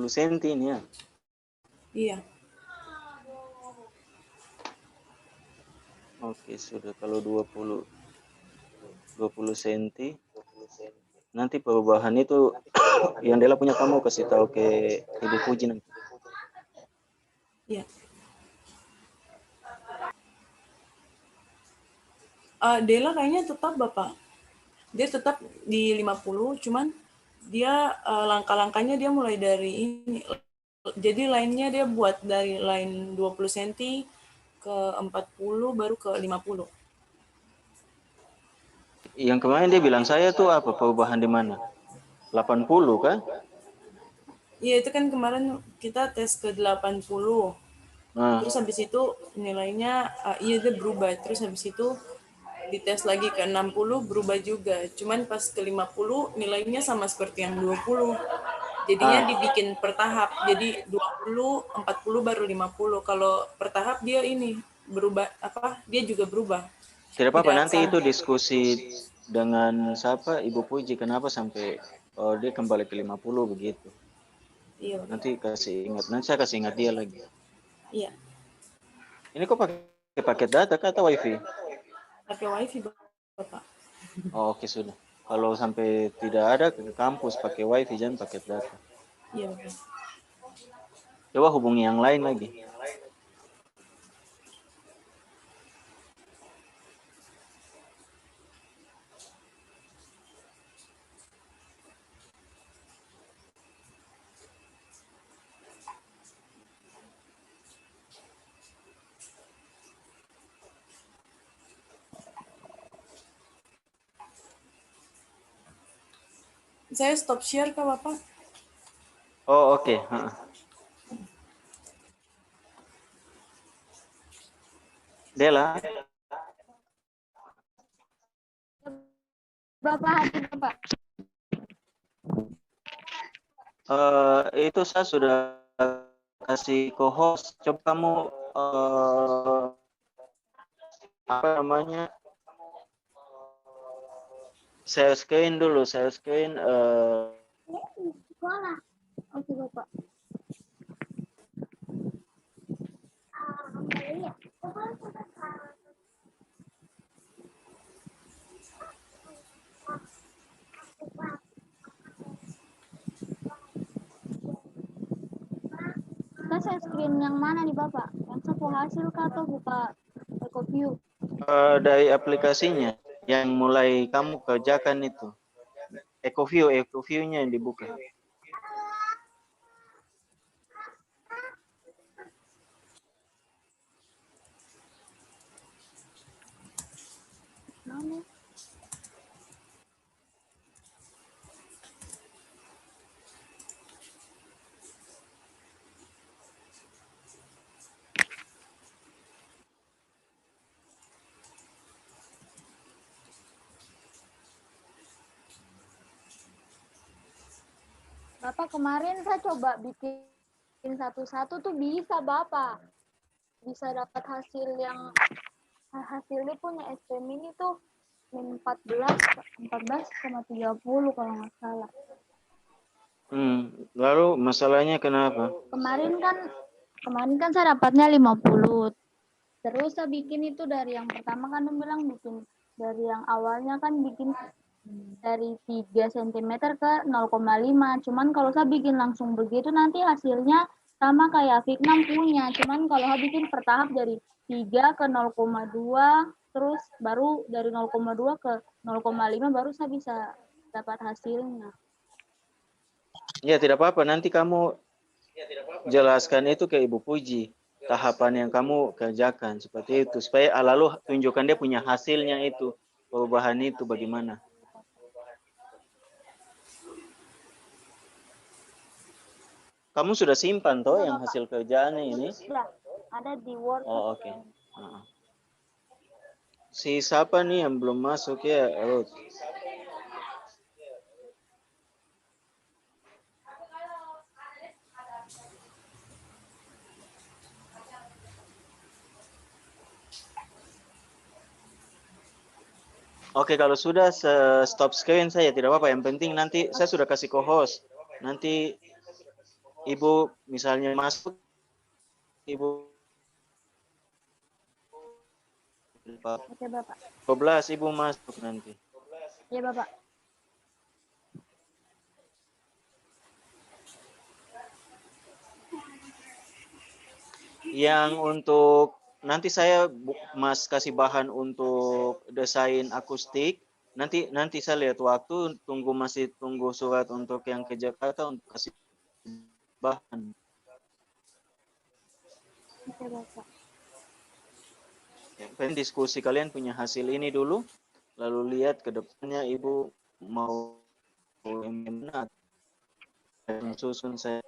Senti ini ya. Iya. Oke, sudah kalau 20 senti. Nanti perubahan itu yang Dela punya kamu kasih tahu ke Ibu Puji nanti. Iya. Dela kayaknya tetap Bapak. Dia tetap di 50, cuman dia langkah-langkahnya dia mulai dari ini. Jadi lainnya dia buat dari line 20 cm ke 40 baru ke 50. Yang kemarin dia bilang saya tuh apa perubahan di mana? 80 kan? Iya, itu kan kemarin kita tes ke 80. Nah, Terus habis itu nilainya iya dia berubah. Terus habis itu dites lagi ke 60 berubah juga. Cuman pas ke 50 nilainya sama seperti yang 20. Jadinya dibikin per tahap. Jadi 20, 40 baru 50. Kalau per tahap dia ini berubah apa? Dia juga berubah. tidak apa-apa Tidak nanti itu sama. diskusi dengan siapa Ibu Puji kenapa sampai dia kembali ke 50 begitu. Iya, Bapak. Nanti saya kasih ingat dia lagi. Iya. Ini kok pakai paket data kah atau wifi? Pakai wifi, Bapak. Oh, oke sudah. Kalau sampai tidak ada ke kampus pakai wifi jangan paket data. Iya, Bapak. Coba hubungi yang lain lagi. Saya stop share kah, Bapak? Oh, oke. Dela, Berapa hari Bapak? itu saya sudah kasih co-host. Coba kamu apa namanya? Saya scan dulu, saya scan Sekolah. Oke Bapak. Kita saya screen yang mana nih Bapak? Yang sapu hasil kah atau buka EcoView? dari aplikasinya yang mulai kamu kerjakan itu. EcoView-nya yang dibuka. Mana? Bapak kemarin saya coba bikin satu-satu tuh bisa Bapak. Bisa dapat hasilnya punya SP mini tuh min 14,30 kalau nggak salah. Lalu masalahnya kenapa? Kemarin kan saya dapatnya 50. Terus saya bikin itu dari yang pertama kan bilang bikin dari yang awalnya kan bikin dari 3 cm ke 0,5. Cuman kalau saya bikin langsung begitu nanti hasilnya sama kayak Vietnam punya. Cuman kalau saya bikin per tahap dari 3 ke 0,2 terus baru dari 0,2 ke 0,5 baru saya bisa dapat hasilnya. Ya tidak apa-apa, nanti kamu jelaskan itu ke Ibu Puji. Tahapan yang kamu kerjakan seperti itu supaya lalu tunjukkan dia punya hasilnya itu, perubahan itu bagaimana. Kamu sudah simpan toh yang hasil kerjaannya ini? Ya, ada di Word. Oh, oke. Si siapa nih yang belum masuk ya? Ruth. Oke, kalau sudah stop screen saya tidak apa-apa. Yang penting nanti saya sudah kasih co-host. Nanti Ibu misalnya masuk, Ibu Oke, Bapak. 12 Ibu masuk nanti. Iya, Bapak. Yang untuk nanti saya Mas kasih bahan untuk desain akustik. Nanti saya lihat waktu, masih tunggu surat untuk yang ke Jakarta untuk kasih bahan. Oke, Bapak. Yang penting diskusi kalian punya hasil ini dulu, lalu lihat ke depannya Ibu mau yang mana, susun saya.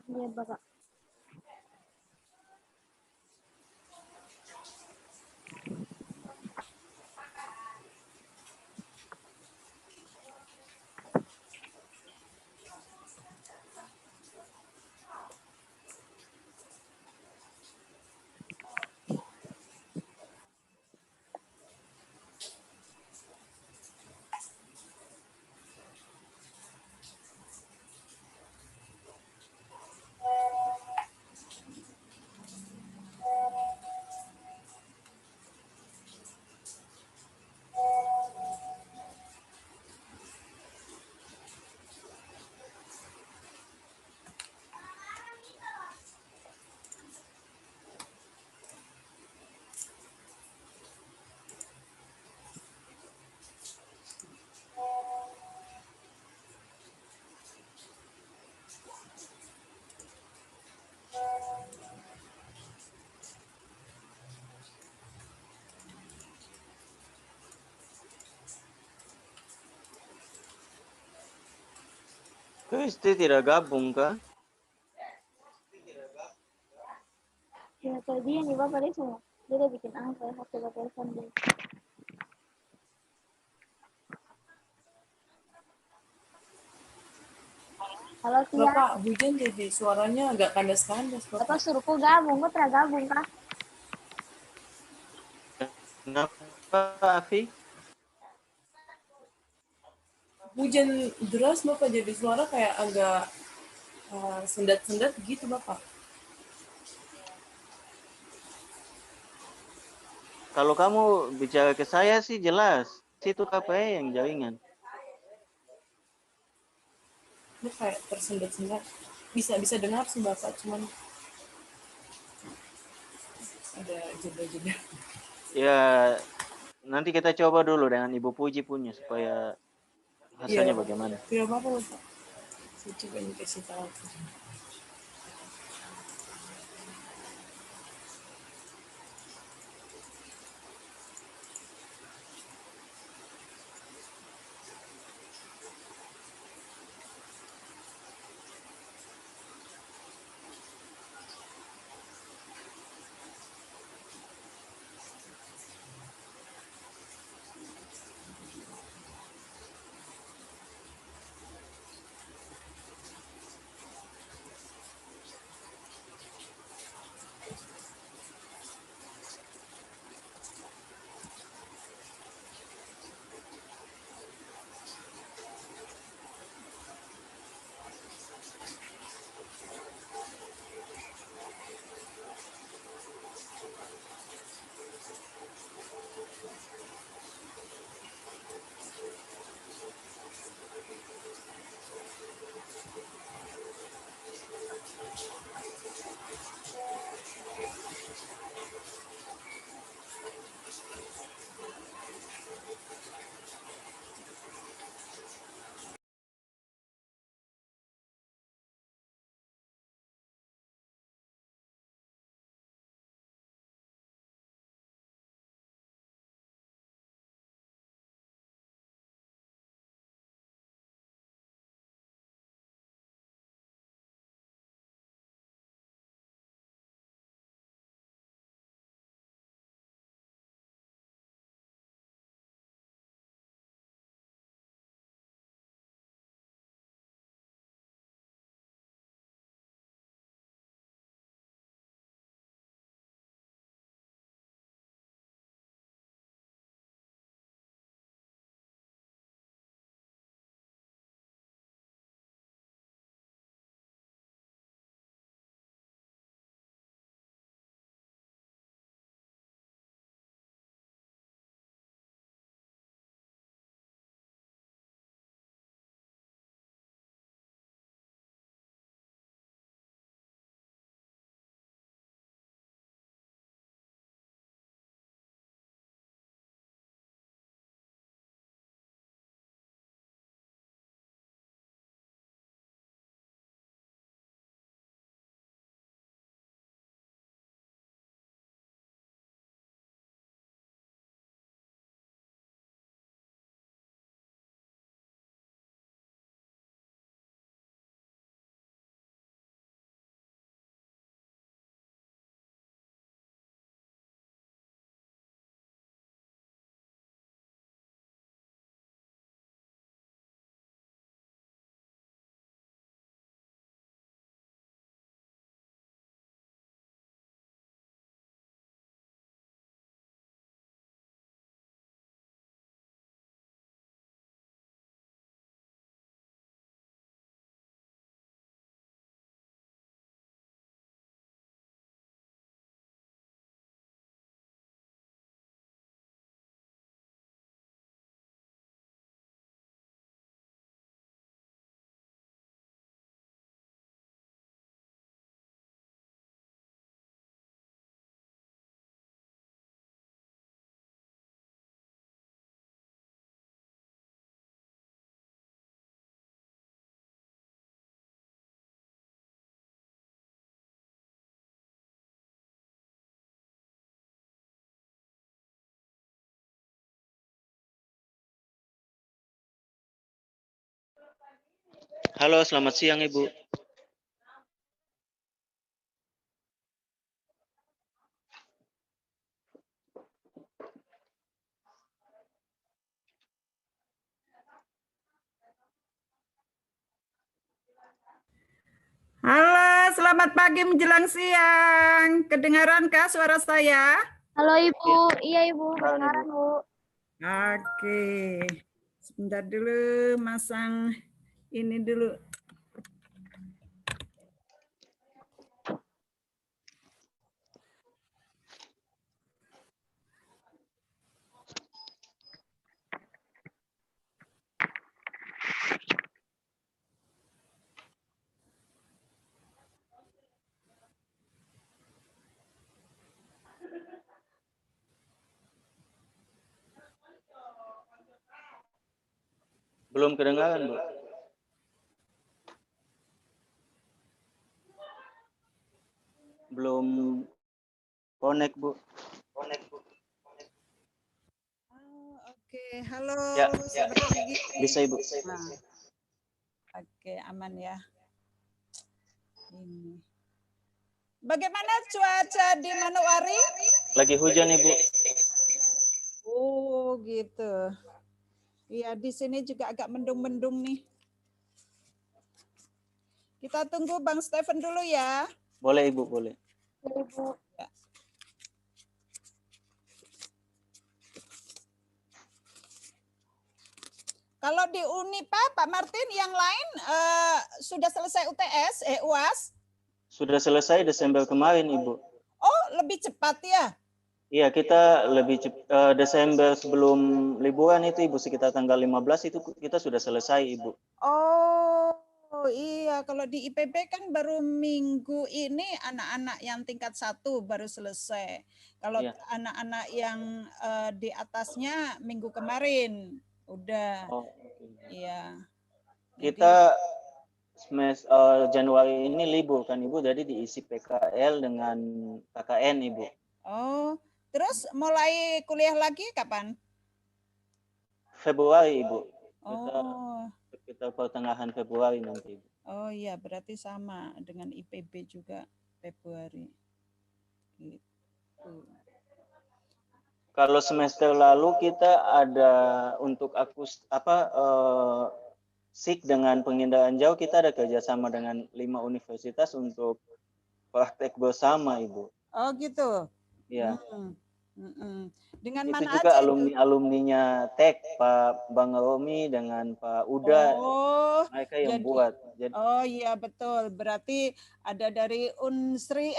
Iya, Bapak. Kristi tidak gabung kah? Ya, kayak dia nih, Bapak. Dia semua. Dia udah bikin angka ya. Oke, Bapak telepon dulu. Halo, Tia. Bapak, hujan jadi suaranya agak kandas-kandas, Bapak Bapak. suruhku gabung. Kok tidak gabung, kah? Kenapa, Afi? Hujan deras, Bapak, jadi suara kayak agak sendat-sendat gitu, Bapak. Kalau kamu bicara ke saya sih jelas. Situ KPI yang jaringan. Ini kayak tersendat-sendat. Bisa dengar sih, Bapak, cuman ada jeda-jeda. Ya, nanti kita coba dulu dengan Ibu Puji punya supaya hasilnya Iya, bagaimana. tidak apa-apa, Bapak. Saya coba ini kasih tahu. Halo, selamat siang Ibu. Halo, selamat pagi menjelang siang. Kedengaran suara saya? Halo Ibu, iya Ibu, Kedengaran, kedengaran Ibu. Bu. Oke, sebentar dulu masang ini dulu. Belum kedengaran, Bu. Belum connect, Bu. Oke, halo, Ya, selamat pagi. bisa Ibu. Nah, oke, aman ya. Ini. Bagaimana cuaca di Manowari? Lagi hujan Ibu. Oh, gitu. Iya, di sini juga agak mendung-mendung nih. Kita tunggu Bang Stephen dulu ya. Boleh Ibu, boleh. Iya Ibu. Ya. Kalau di Unipa, Pak Martin, yang lain sudah selesai UTS, UAS? Sudah selesai Desember kemarin, Ibu. Oh, lebih cepat ya? Iya, kita lebih Desember sebelum liburan itu Ibu, sekitar tanggal 15 itu kita sudah selesai Ibu. Oh iya, kalau di IPB kan baru minggu ini anak-anak yang tingkat 1 baru selesai. Kalau Iya. anak-anak yang di atasnya minggu kemarin udah. Oh, Iya. kita Januari ini libur kan Ibu, jadi diisi PKL dengan KKN Ibu. Oh, terus mulai kuliah lagi kapan? Februari Ibu. Oh. Kita pertengahan Februari nanti Ibu. Oh iya, berarti sama dengan IPB juga Februari. Gitu. Kalau semester lalu kita ada untuk SIK dengan pengindahan jauh, kita ada kerjasama dengan 5 universitas untuk praktek bersama Ibu. Oh gitu. Ya. Dengan itu mana juga aja alumninya TEK, Pak Bang Romi dengan Pak Uda. Oh, mereka yang buat. Oh iya betul. Berarti ada dari Unri,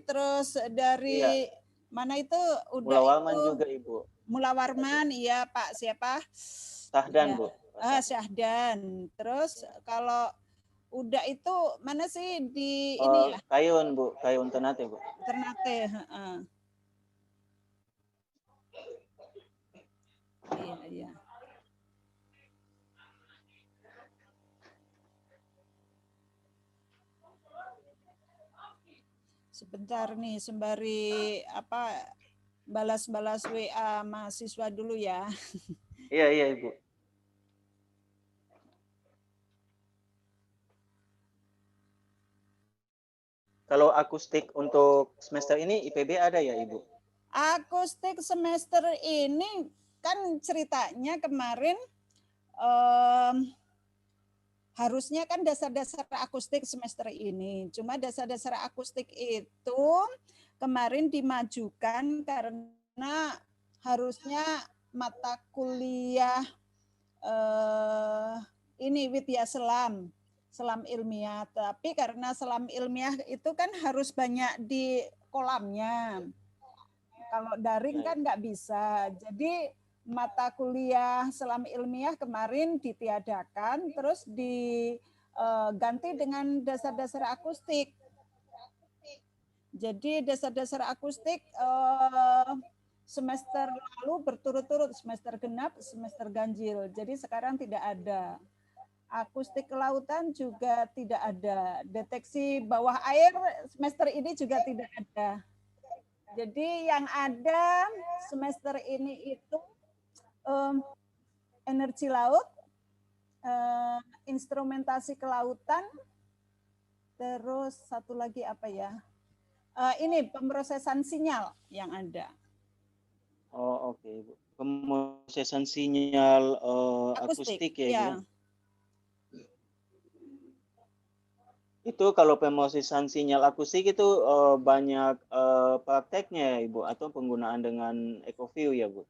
terus dari mana itu? Mula Warman juga Ibu. Mula Warman, iya Pak siapa? Syahdan, Bu. Syahdan. Terus kalau Uda itu mana sih di ini ya? Kayun, Bu. Kayun Ternate, Bu. Ternate, Iya. Sebentar nih sembari balas-balas WA mahasiswa dulu ya. Iya Ibu. Kalau akustik untuk semester ini IPB ada ya Ibu? Akustik semester ini kan ceritanya kemarin harusnya kan dasar-dasar akustik semester ini. Cuma dasar-dasar akustik itu kemarin dimajukan karena harusnya mata kuliah ini Widya Selam ilmiah. Tapi karena selam ilmiah itu kan harus banyak di kolamnya. Kalau daring kan nggak bisa. Jadi mata kuliah selam ilmiah kemarin ditiadakan, terus diganti dengan dasar-dasar akustik. Jadi dasar-dasar akustik semester lalu berturut-turut, semester genap, semester ganjil. Jadi sekarang tidak ada. Akustik kelautan juga tidak ada. Deteksi bawah air semester ini juga tidak ada. Jadi yang ada semester ini itu energi laut, instrumentasi kelautan, terus satu lagi apa ya? Ini pemrosesan sinyal yang ada. Oh, oke, Ibu. Pemrosesan sinyal akustik ya, Ibu. Ya. Itu kalau pemrosesan sinyal akustik itu banyak prakteknya ya, Ibu, atau penggunaan dengan EcoView ya, Bu?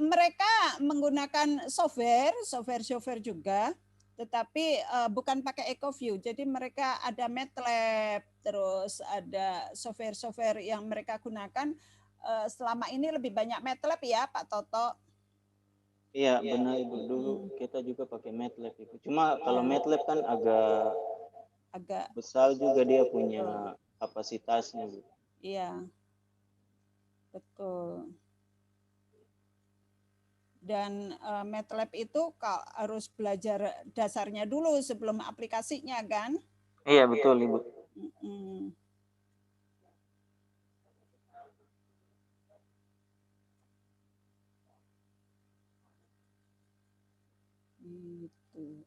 Mereka menggunakan software juga, tetapi bukan pakai EcoView. Jadi mereka ada MATLAB, terus ada software-software yang mereka gunakan. Selama ini lebih banyak MATLAB ya, Pak Toto. Iya, benar Ibu. Dulu kita juga pakai MATLAB, Ibu. Cuma kalau MATLAB kan agak besar juga, dia punya kapasitasnya, Bu. Iya, betul. Dan MATLAB itu harus belajar dasarnya dulu sebelum aplikasinya kan? Iya, betul Ibu. Gitu.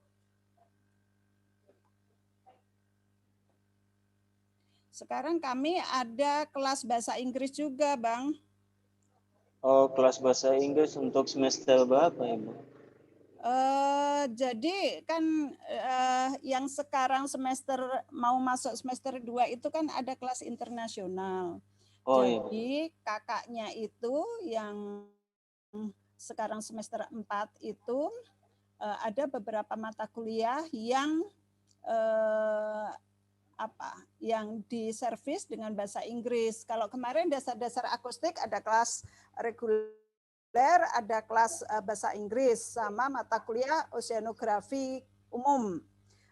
Sekarang kami ada kelas bahasa Inggris juga, Bang. Oh, kelas bahasa Inggris untuk semester berapa, Ibu? Jadi kan yang sekarang mau masuk semester 2 itu kan ada kelas internasional. Oh, jadi iya. Kakaknya itu yang sekarang semester 4 itu ada beberapa mata kuliah yang yang diservis dengan bahasa Inggris. Kalau kemarin dasar-dasar akustik ada kelas reguler, ada kelas bahasa Inggris, sama mata kuliah oceanografi umum.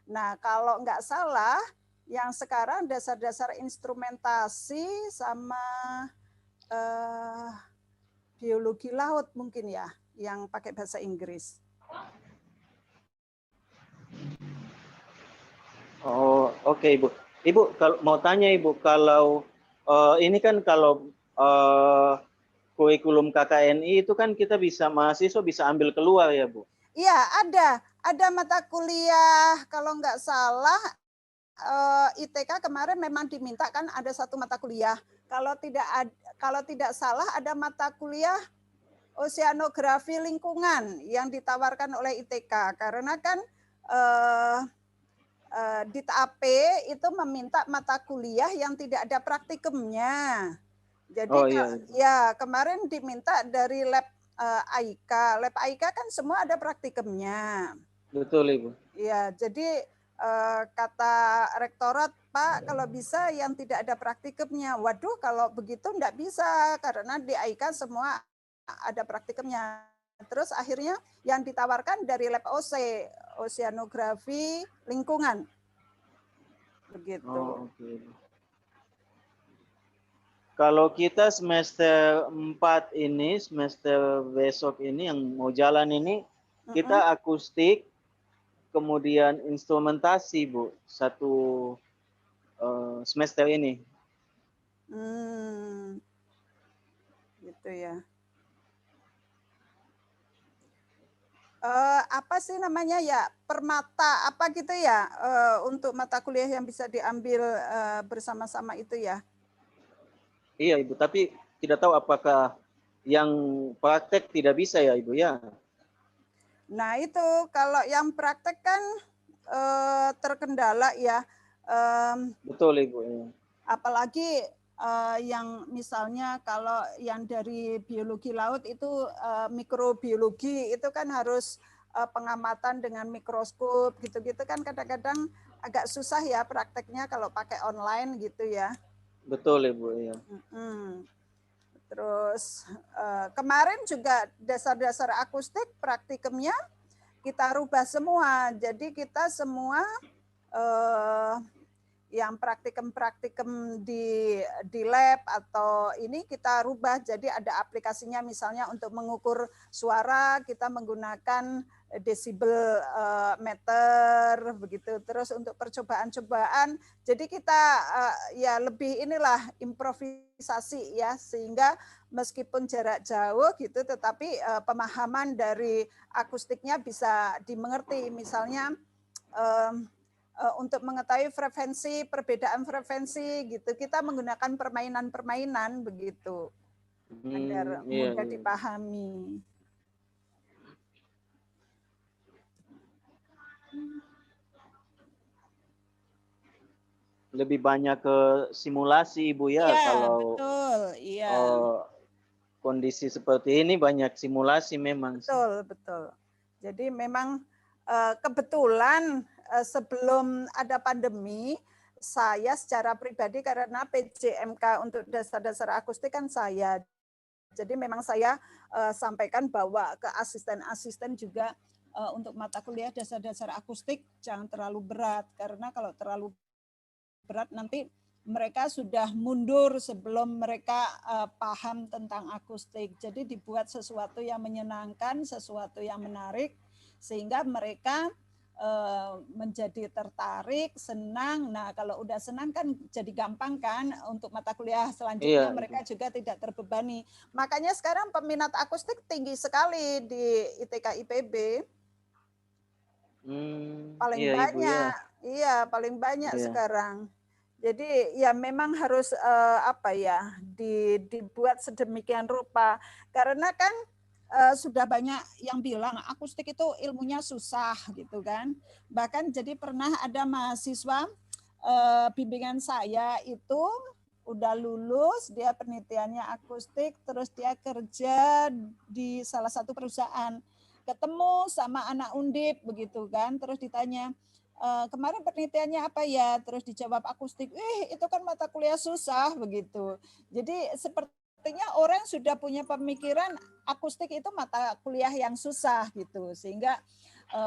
Nah, kalau nggak salah, yang sekarang dasar-dasar instrumentasi sama biologi laut mungkin ya, yang pakai bahasa Inggris. Oh, oke Ibu. Ibu, kalau mau tanya Ibu, kalau ini kan kalau kurikulum KKNI itu kan kita mahasiswa bisa ambil keluar ya, Bu? Iya, ada mata kuliah kalau nggak salah ITK kemarin memang diminta kan ada satu mata kuliah. Kalau tidak salah ada mata kuliah oceanografi lingkungan yang ditawarkan oleh ITK karena kan DIT-AP itu meminta mata kuliah yang tidak ada praktikumnya. Jadi ya kemarin diminta dari lab AIK. Lab AIK kan semua ada praktikumnya. Betul Ibu. Ya, jadi kata rektorat, Pak, kalau bisa yang tidak ada praktikumnya. Waduh, kalau begitu enggak bisa karena di AIK semua ada praktikumnya. Terus akhirnya yang ditawarkan dari lab OC, oceanografi lingkungan. Begitu. Oh, okay. Kalau kita semester 4 ini, semester besok ini yang mau jalan ini, kita akustik, kemudian instrumentasi, Bu, satu semester ini. Gitu ya. Apa sih namanya ya, permata apa gitu ya, untuk mata kuliah yang bisa diambil bersama-sama itu ya? Iya Ibu, tapi tidak tahu apakah yang praktek tidak bisa ya Ibu ya? Nah itu kalau yang praktek kan terkendala ya. Betul Ibu. Apalagi yang misalnya kalau yang dari biologi laut itu mikrobiologi itu kan harus pengamatan dengan mikroskop gitu-gitu kan kadang-kadang agak susah ya prakteknya kalau pakai online gitu ya. Betul Ibu, ya. Terus kemarin juga dasar-dasar akustik praktikumnya kita rubah semua. Jadi kita semua yang praktikum di lab atau ini kita rubah jadi ada aplikasinya misalnya untuk mengukur suara kita menggunakan desibel meter begitu. Terus untuk percobaan-cobaan, jadi kita ya lebih inilah improvisasi ya, sehingga meskipun jarak jauh gitu, tetapi pemahaman dari akustiknya bisa dimengerti. Misalnya untuk mengetahui frekuensi, perbedaan frekuensi gitu, kita menggunakan permainan-permainan begitu agar Iya, mudah iya. dipahami. Lebih banyak ke simulasi Ibu ya, Iya, kalau betul. Iya, kondisi seperti ini banyak simulasi memang. betul, betul. Jadi memang kebetulan sebelum ada pandemi, saya secara pribadi karena PJMK untuk dasar-dasar akustik kan saya. Jadi memang saya sampaikan bahwa ke asisten-asisten juga untuk mata kuliah dasar-dasar akustik jangan terlalu berat, karena kalau terlalu berat nanti mereka sudah mundur sebelum mereka paham tentang akustik. Jadi dibuat sesuatu yang menyenangkan, sesuatu yang menarik, sehingga mereka menjadi tertarik, senang. Nah, kalau udah senang kan jadi gampang kan untuk mata kuliah selanjutnya, Iya, mereka juga tidak terbebani. Makanya sekarang peminat akustik tinggi sekali di ITK IPB. Paling iya Ibu ya. banyak. Iya, paling banyak Iya. sekarang. Jadi ya memang harus apa ya, dibuat sedemikian rupa, karena kan sudah banyak yang bilang akustik itu ilmunya susah gitu kan. Bahkan jadi pernah ada mahasiswa bimbingan saya itu udah lulus, dia penelitiannya akustik, terus dia kerja di salah satu perusahaan, ketemu sama anak Undip begitu kan, terus ditanya, kemarin penelitiannya apa ya? Terus dijawab akustik. Itu kan mata kuliah susah begitu. Jadi sepertinya orang sudah punya pemikiran akustik itu mata kuliah yang susah gitu, sehingga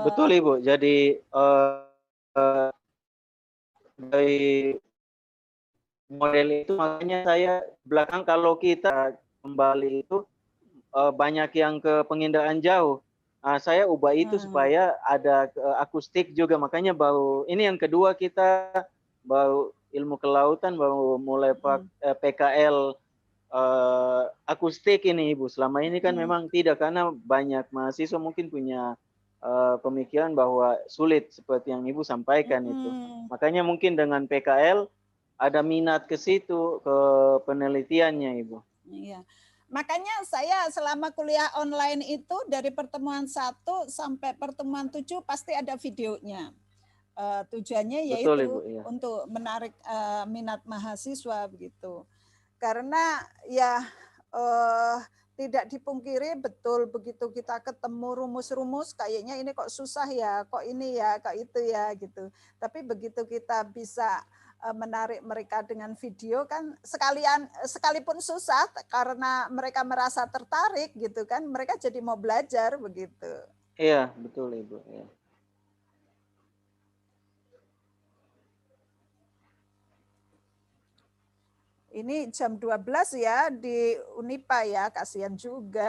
Betul Ibu. Jadi dari model itu makanya saya belakang kalau kita kembali itu banyak yang ke penginderaan jauh. Saya ubah itu supaya ada akustik juga, makanya baru ini yang kedua kita baru ilmu kelautan baru mulai PKL akustik ini Ibu. Selama ini kan memang tidak, karena banyak mahasiswa mungkin punya pemikiran bahwa sulit seperti yang Ibu sampaikan itu. Makanya mungkin dengan PKL ada minat ke situ, ke penelitiannya Ibu. Iya. Makanya saya selama kuliah online itu dari pertemuan 1 sampai pertemuan 7 pasti ada videonya. Tujuannya yaitu Betul, Ibu, iya. untuk menarik minat mahasiswa begitu. Karena ya tidak dipungkiri betul begitu kita ketemu rumus-rumus kayaknya ini kok susah ya, kok ini ya, kok itu ya gitu. Tapi begitu kita bisa menarik mereka dengan video kan sekalipun susah karena mereka merasa tertarik gitu kan, mereka jadi mau belajar begitu. Iya, betul Ibu. Ya. Ini jam 12 ya di Unipa ya, kasihan juga.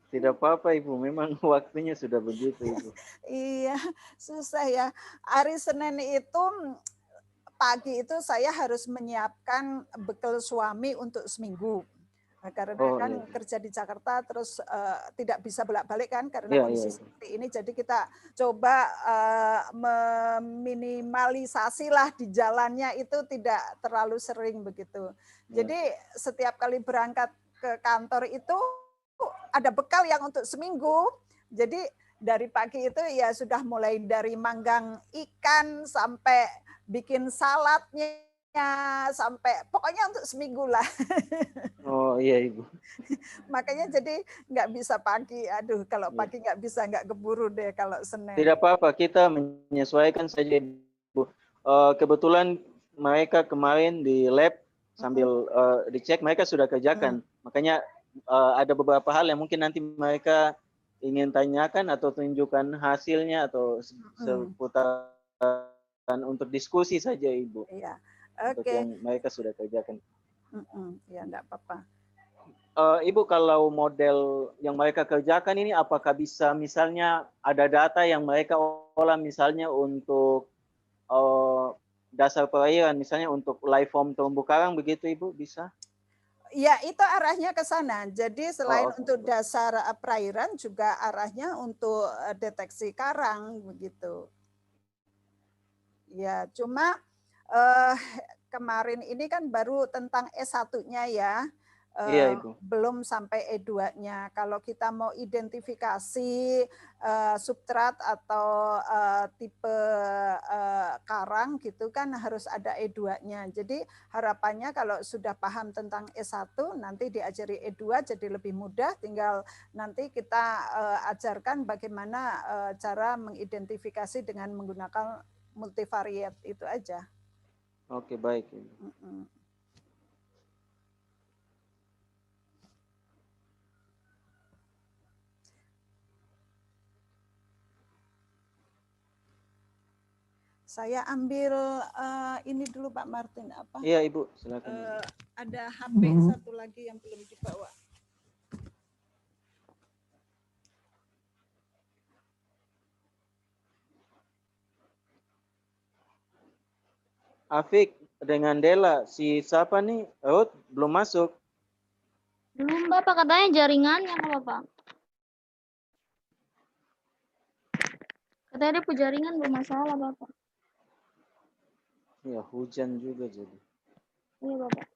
Tidak apa-apa Ibu, memang waktunya sudah begitu Ibu. Iya, susah ya. Hari Senin itu pagi itu saya harus menyiapkan bekal suami untuk seminggu. Nah, karena kan kerja di Jakarta terus tidak bisa bolak-balik kan karena kondisi seperti ini. Jadi kita coba meminimalisasi lah di jalannya itu tidak terlalu sering begitu. Jadi setiap kali berangkat ke kantor itu ada bekal yang untuk seminggu. Jadi dari pagi itu ya sudah mulai dari manggang ikan sampai bikin saladnya sampai pokoknya untuk seminggu lah. Oh iya Ibu. Makanya jadi nggak bisa pagi. Aduh, kalau pagi nggak bisa, nggak keburu deh kalau Senin. Tidak apa-apa, kita menyesuaikan saja Ibu. Kebetulan mereka kemarin di lab sambil dicek mereka sudah kerjakan. Makanya ada beberapa hal yang mungkin nanti mereka ingin tanyakan atau tunjukkan hasilnya atau seputaran untuk diskusi saja Ibu. Iya. Untuk yang mereka sudah kerjakan. Ya enggak apa-apa. Ibu kalau model yang mereka kerjakan ini apakah bisa misalnya ada data yang mereka olah misalnya untuk dasar perairan, misalnya untuk life form terumbu karang begitu Ibu, bisa? Ya, itu arahnya ke sana. Jadi selain oke. untuk dasar perairan juga arahnya untuk deteksi karang begitu. Ya, cuma kemarin ini kan baru tentang S1-nya ya. Iya, Ibu. Belum sampai E2-nya. Kalau kita mau identifikasi substrat atau tipe karang gitu kan harus ada E2-nya. Jadi harapannya kalau sudah paham tentang S1 nanti diajari E2 jadi lebih mudah, tinggal nanti kita ajarkan bagaimana cara mengidentifikasi dengan menggunakan multivariat itu aja. Oke, baik. Saya ambil ini dulu Pak Martin apa? Iya Ibu, silakan. Ada HP satu lagi yang belum dibawa. Afik dengan Dela, si siapa nih? Ruth belum masuk. Belum Bapak, katanya jaringannya Bapak. Katanya dia jaringan bermasalah Bapak. Ya hujan juga jadi. Iya Bapak.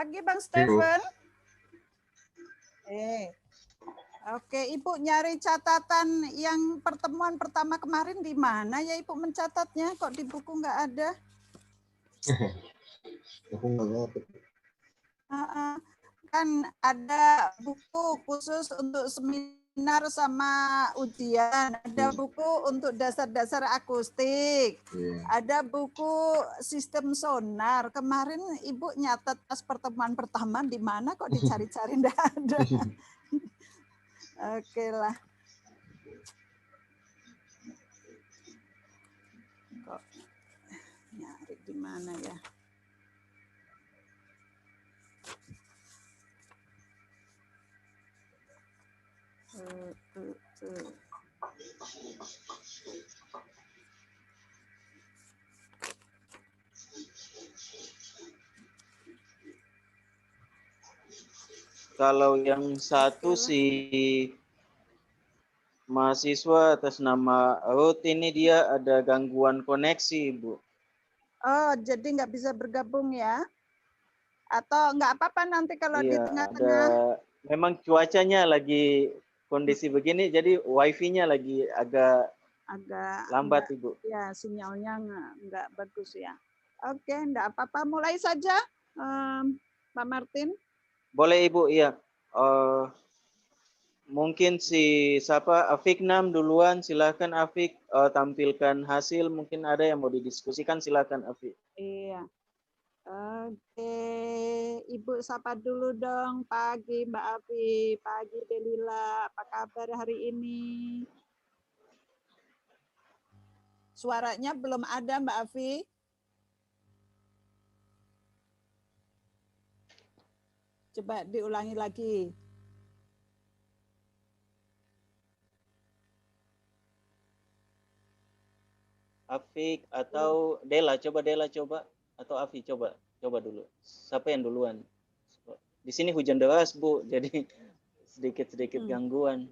Pagi Bang Stephen. Oke, Ibu nyari catatan yang pertemuan pertama kemarin di mana ya Ibu mencatatnya? Kok di buku nggak ada? Aku nggak ngerti. Kan ada buku khusus untuk seminar sama ujian, ada buku untuk dasar-dasar akustik, ada buku sistem sonar. Kemarin Ibu nyatet pas pertemuan pertama di mana kok dicari-cari enggak ada. Oke lah. Kok nyari di mana ya? Kalau yang satu si mahasiswa atas nama Ruth ini dia ada gangguan koneksi, Bu. Oh, jadi nggak bisa bergabung ya? Atau nggak apa-apa nanti kalau di tengah-tengah? Memang cuacanya lagi kondisi begini, jadi wifi-nya lagi agak lambat, Ibu. Ya, sinyalnya nggak bagus ya. Oke, nggak apa-apa. Mulai saja, Pak Martin. Boleh, Ibu, iya. Mungkin si Afiknam duluan, silakan Afik tampilkan hasil. Mungkin ada yang mau didiskusikan, silakan Afik. Iya. Oke, Ibu sapa dulu dong. Pagi Mbak Afi, pagi Delila. Apa kabar hari ini? Suaranya belum ada Mbak Afi. Coba diulangi lagi. Afik atau Dela, coba. Atau Afi, coba dulu. Siapa yang duluan? Di sini hujan deras, Bu, jadi sedikit gangguan.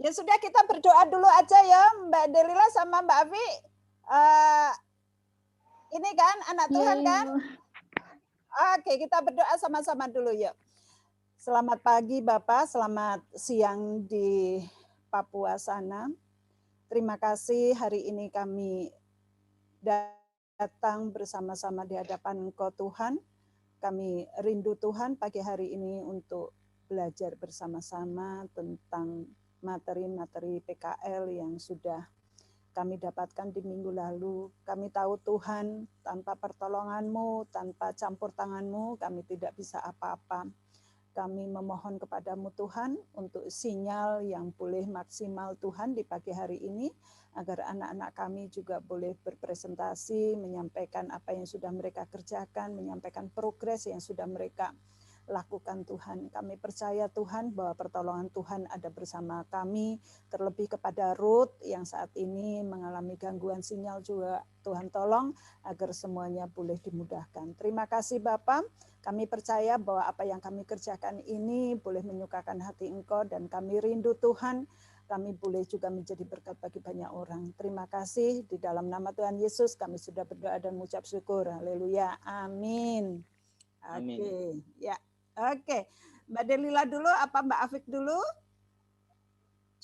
Ya sudah, kita berdoa dulu aja ya, Mbak Delila sama Mbak Afi. Ini kan anak Tuhan kan? Oke, kita berdoa sama-sama dulu yuk. Selamat pagi Bapak, selamat siang di Papua sana. Terima kasih hari ini kami datang bersama-sama di hadapan Engkau Tuhan. Kami rindu Tuhan pagi hari ini untuk belajar bersama-sama tentang materi-materi PKL yang sudah kami dapatkan di minggu lalu. Kami tahu Tuhan, tanpa pertolongan-Mu, tanpa campur tangan-Mu, kami tidak bisa apa-apa. Kami memohon kepadamu Tuhan untuk sinyal yang boleh maksimal Tuhan di pagi hari ini, agar anak-anak kami juga boleh berpresentasi, menyampaikan apa yang sudah mereka kerjakan, menyampaikan progres yang sudah mereka lakukan Tuhan. Kami percaya Tuhan bahwa pertolongan Tuhan ada bersama kami, terlebih kepada Ruth yang saat ini mengalami gangguan sinyal juga. Tuhan tolong agar semuanya boleh dimudahkan. Terima kasih Bapak. Kami percaya bahwa apa yang kami kerjakan ini boleh menyukakan hati Engkau dan kami rindu Tuhan. Kami boleh juga menjadi berkat bagi banyak orang. Terima kasih di dalam nama Tuhan Yesus kami sudah berdoa dan mengucap syukur. Haleluya. Amin. Oke. Ya. Oke. Mbak Delila dulu apa Mbak Afik dulu?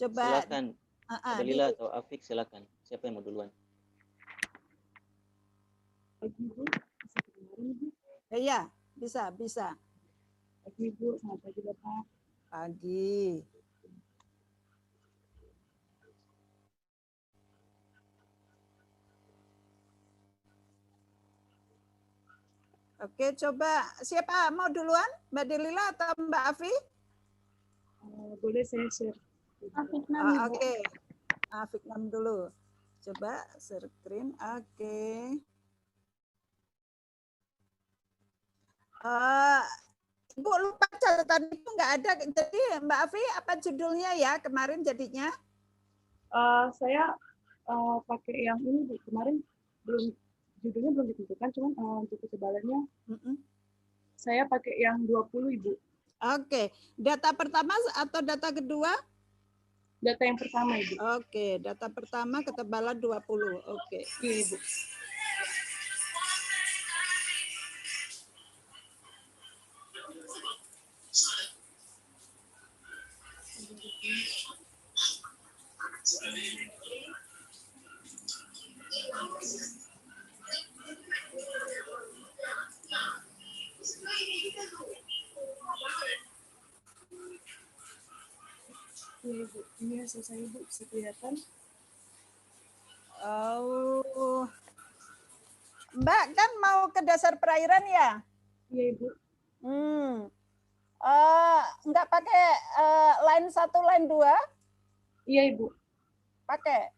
Coba. Silakan. Mbak Delila atau Afik silakan. Siapa yang mau duluan? Iya. Bisa. Pagi Bu, selamat pagi Bapak. Pagi. Oke, coba siapa mau duluan? Mbak Delila atau Mbak Afi? Boleh saya share. Afiknam. Oke. Afiknam dulu. Coba share screen. Oke. Ibu lupa catatan itu nggak ada. Jadi Mbak Afi apa judulnya ya kemarin jadinya? Saya pakai yang ini Bu. Kemarin judulnya belum ditentukan, cuman untuk ketebalannya saya pakai yang 20 Ibu. Oke. Data pertama atau data kedua? Data yang pertama Ibu. Oke, data pertama ketebalan 20. Oke. Iya Ibu. Iya Ibu, ini hasil saya Ibu, bisa kelihatan. Oh, Mbak kan mau ke dasar perairan ya? Iya Ibu. Nggak pakai line 1, line 2? Iya Ibu. Pakai?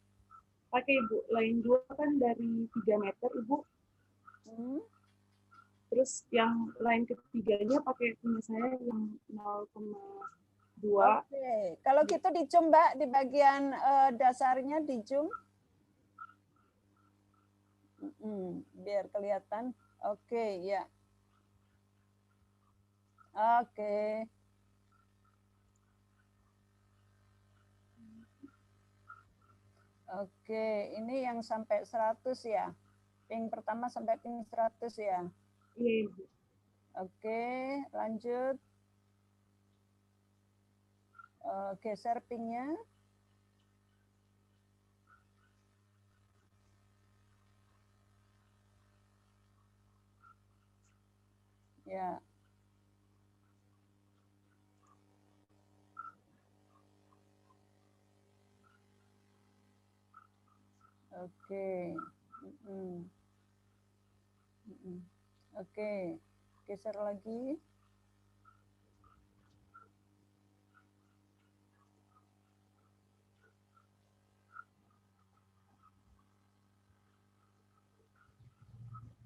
Pakai Ibu, line 2 kan dari 3 meter Ibu. Terus yang line ketiganya pakai punya saya yang 0,2. Oke, kalau gitu di zoom Mbak, di bagian dasarnya di zoom. Biar kelihatan. Oke, ya. Oke. Oke, ini yang sampai 100 ya. Ping pertama sampai ping 100 ya. Iya Ibu. Oke, lanjut. Geser pingnya. Ya. Oke. Oke. Geser lagi.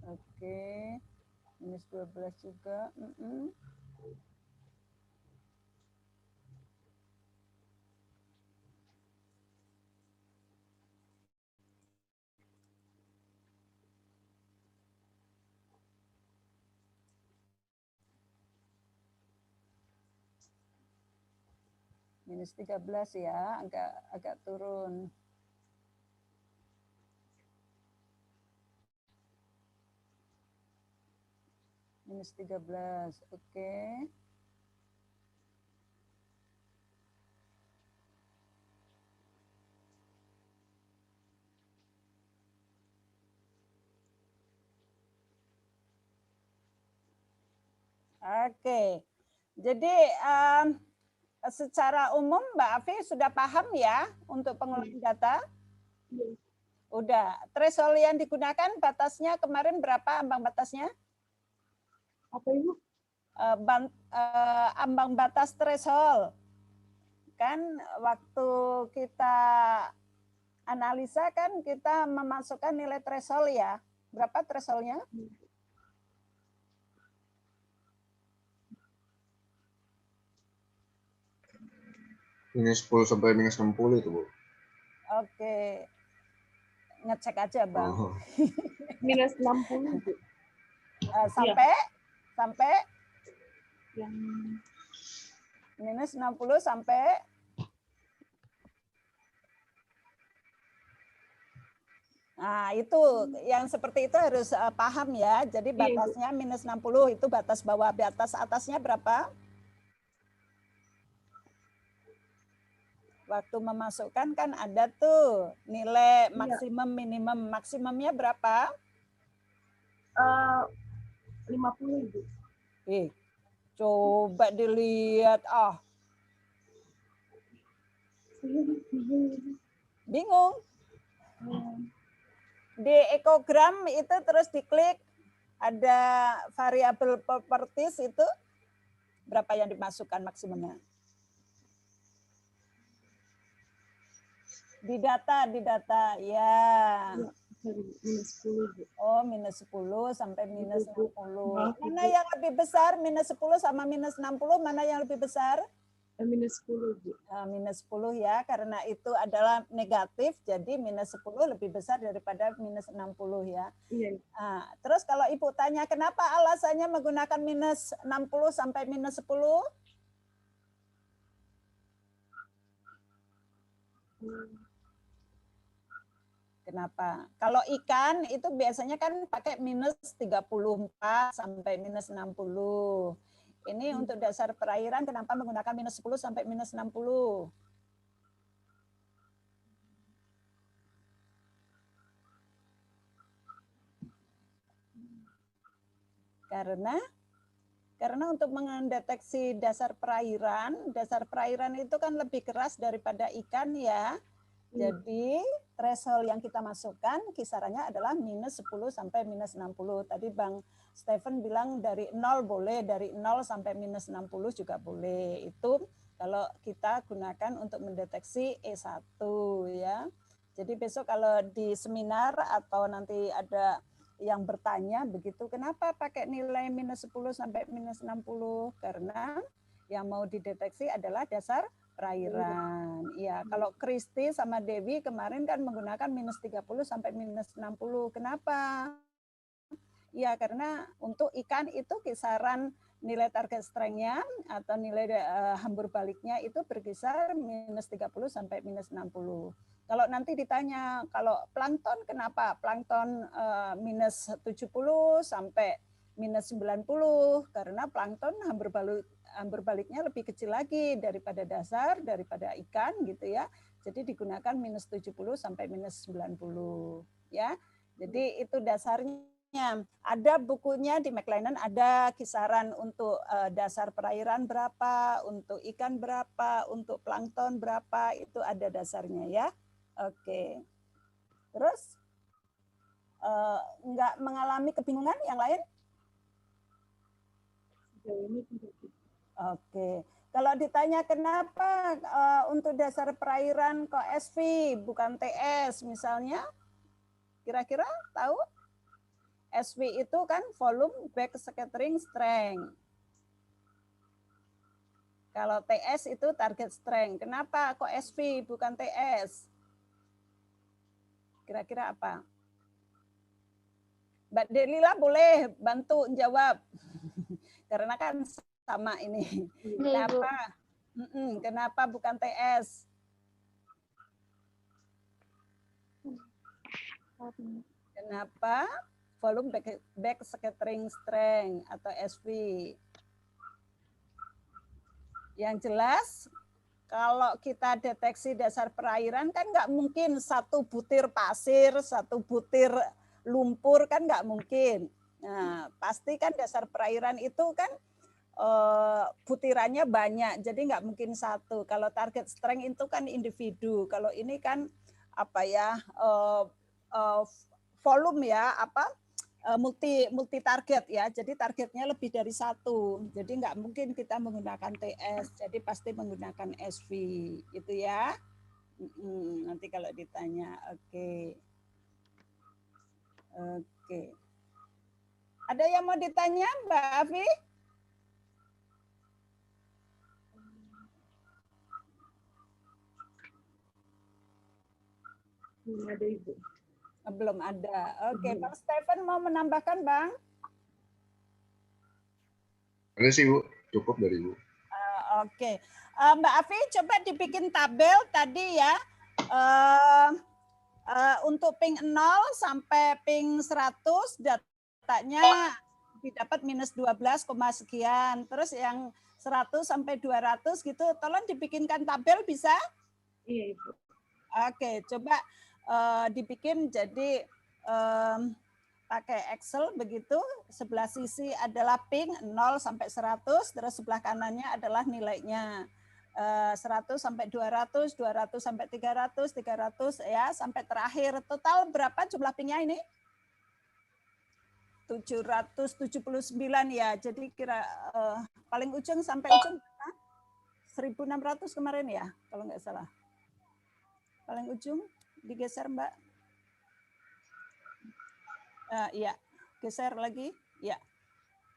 Oke. Minus 12 juga. Minus 13 ya, agak turun. Minus 13, oke. Oke, jadi secara umum Mbak Afi sudah paham ya untuk pengolahan data? Udah. Threshold yang digunakan batasnya kemarin berapa ambang batasnya? Apa Ibu? Ambang batas threshold. Kan waktu kita analisa kan kita memasukkan nilai threshold ya. Berapa thresholdnya? Minus 10 sampai minus 60 itu, Bu. Oke. Ngecek aja, Bang. Oh. Minus 60, Bu. Sampai? Ya. Sampai? Yang minus 60 sampai? Nah, itu yang seperti itu harus paham ya. Jadi batasnya minus 60 itu batas bawah, batas atasnya berapa? Waktu memasukkan kan ada tuh nilai maksimum, minimum. Maksimumnya berapa? 50, Ibu. Coba dilihat. Bingung? Di ekogram itu terus diklik, ada variabel properties itu, berapa yang dimasukkan maksimumnya? Di data ya. Minus 10. Oh, minus 10 sampai minus 60. Mana yang lebih besar? Minus 10 sama minus 60, mana yang lebih besar? Minus 10, Bu. Minus 10 ya, karena itu adalah negatif, jadi minus 10 lebih besar daripada minus 60 ya. Iya. Terus kalau Ibu tanya, kenapa alasannya menggunakan minus 60 sampai minus 10? Kenapa? Kalau ikan itu biasanya kan pakai minus 34 sampai minus 60. Ini untuk dasar perairan kenapa menggunakan minus 10 sampai minus 60? Karena Karena untuk mendeteksi dasar perairan itu kan lebih keras daripada ikan ya. Jadi threshold yang kita masukkan kisarannya adalah minus 10 sampai minus 60. Tadi Bang Stephen bilang dari 0 boleh, dari 0 sampai minus 60 juga boleh. Itu kalau kita gunakan untuk mendeteksi E1 ya. Jadi besok kalau di seminar atau nanti ada yang bertanya begitu, kenapa pakai nilai minus 10 sampai minus 60? Karena yang mau dideteksi adalah dasar perairan. Ya, kalau Kristi sama Dewi kemarin kan menggunakan minus 30 sampai minus 60. Kenapa? Ya, karena untuk ikan itu kisaran nilai target strength-nya atau nilai hambur baliknya itu berkisar minus 30 sampai minus 60. Kalau nanti ditanya, kalau plankton kenapa? Plankton minus 70 sampai minus 90, karena plankton hambur baliknya lebih kecil lagi daripada dasar, daripada ikan gitu ya. Jadi digunakan minus 70 sampai minus 90 ya. Jadi itu dasarnya. Ada bukunya di McLennan, ada kisaran untuk dasar perairan berapa, untuk ikan berapa, untuk plankton berapa, itu ada dasarnya ya. Oke. Terus nggak mengalami kebingungan yang lain? Oke. Kalau ditanya kenapa untuk dasar perairan kok SV bukan TS misalnya, kira-kira tahu? SV itu kan volume back scattering strength. Kalau TS itu target strength. Kenapa kok SV bukan TS? Kira-kira apa? Mbak Delila boleh bantu jawab. Karena kan sama ini. Kenapa? Kenapa bukan TS? Kenapa? Volume back scattering strength atau SV. Yang jelas, kalau kita deteksi dasar perairan kan nggak mungkin satu butir pasir, satu butir lumpur kan nggak mungkin. Nah, pasti kan dasar perairan itu kan butirannya banyak, jadi nggak mungkin satu. Kalau target strength itu kan individu. Kalau ini kan apa ya volume ya multi target ya, jadi targetnya lebih dari satu, jadi nggak mungkin kita menggunakan TS, jadi pasti menggunakan SV itu ya. Nanti kalau ditanya. Oke. Ada yang mau ditanya Mbak Afi? Belum ada Ibu. Belum ada. Oke, Bang Stephen mau menambahkan, Bang? Ada sih, Bu. Cukup dari Ibu. Oke. Mbak Afi, coba dibikin tabel tadi ya. Untuk ping 0 sampai ping 100, datanya didapat minus 12, sekian. Terus yang 100 sampai 200 gitu, tolong dibikinkan tabel bisa? Iya, Ibu. Oke, coba dibikin jadi pakai Excel begitu, sebelah sisi adalah ping 0 sampai 100, terus sebelah kanannya adalah nilainya 100 sampai 200, 200 sampai 300, 300 ya sampai terakhir. Total berapa jumlah pingnya ini? 779 ya. Jadi kira paling ujung sampai ujung 1.600 kemarin ya, kalau nggak salah. Paling ujung digeser Mbak. Iya, geser lagi. Ya,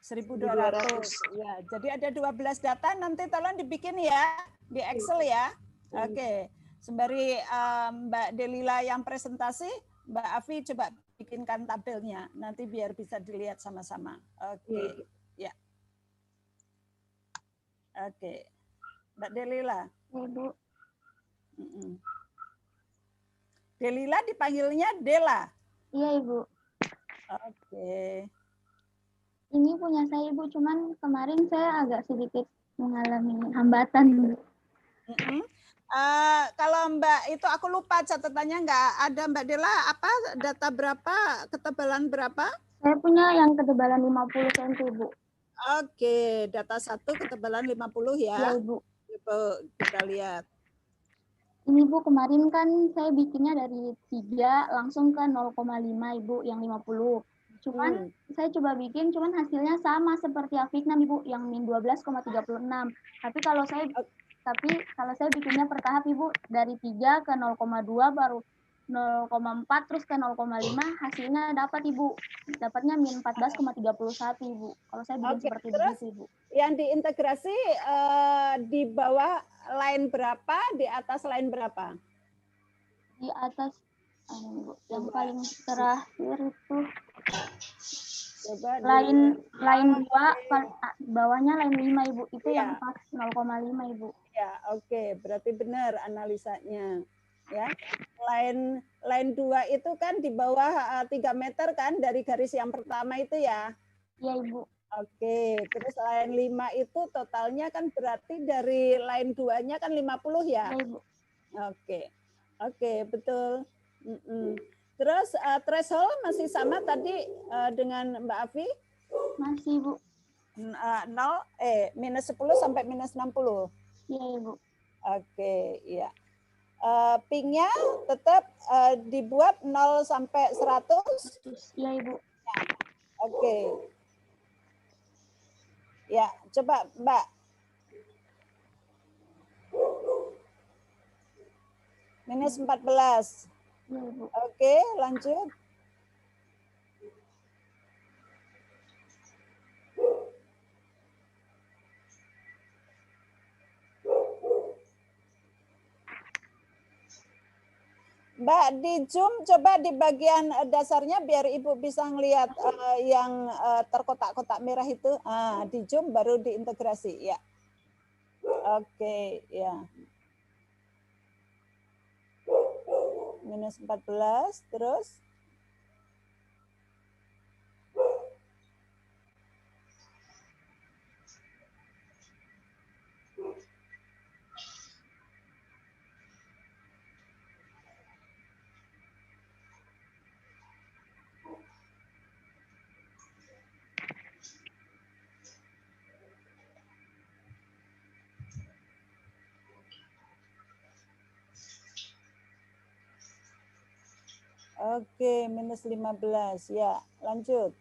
1.200. Ya, jadi ada 12 data. Nanti tolong dibikin ya di Excel ya. Oke. Sembari Mbak Delila yang presentasi, Mbak Afi coba bikinkan tabelnya. Nanti biar bisa dilihat sama-sama. Oke. Ya. Oke. Mbak Delila. Ibu. Delila dipanggilnya Dela. Iya, Ibu. Oke. Ini punya saya, Ibu, cuman kemarin saya agak sedikit mengalami hambatan. Kalau Mbak itu aku lupa catatannya nggak ada Mbak Dela, apa data berapa, ketebalan berapa? Saya punya yang ketebalan 50 cm, Bu. Oke, data 1 ketebalan 50 ya. Iya, Ibu. Kita lihat. Ini Bu, kemarin kan saya bikinnya dari 3 langsung ke 0,5 Ibu, yang 50. Cuman saya coba bikin, cuman hasilnya sama seperti Afiknam Ibu, yang min 12,36. Tapi kalau saya bikinnya per tahap Ibu, dari 3 ke 0,2 baru 0,4 terus ke 0,5 hasilnya dapat Ibu. Dapatnya min 14,31 Ibu. Kalau saya bikin seperti begitu Ibu. Yang diintegrasi di bawah line berapa, di atas line berapa? Di atas yang paling terakhir itu line 2, bawahnya line 5 Ibu, itu yang pas 0,5 Ibu. Ya, oke, berarti benar analisanya. Ya, line 2 itu kan di bawah 3 meter kan dari garis yang pertama itu ya? Iya Ibu. Oke, terus line 5 itu totalnya kan berarti dari line 2-nya kan 50 ya? Iya Ibu. Oke, betul. Terus threshold masih sama tadi dengan Mbak Afi? Masih Ibu. Minus 10 sampai minus 60? Iya Ibu. Oke, iya. Ping-nya tetap dibuat 0 sampai 100? Iya Ibu. Oke. Ya, coba Mbak. Minus 14. Iya Ibu. Oke, lanjut. Mbak, di zoom coba di bagian dasarnya biar Ibu bisa ngelihat yang terkotak-kotak merah itu. Di zoom baru diintegrasi ya. Oke, ya. Minus 14, terus. Oke, minus 15. Ya, lanjut.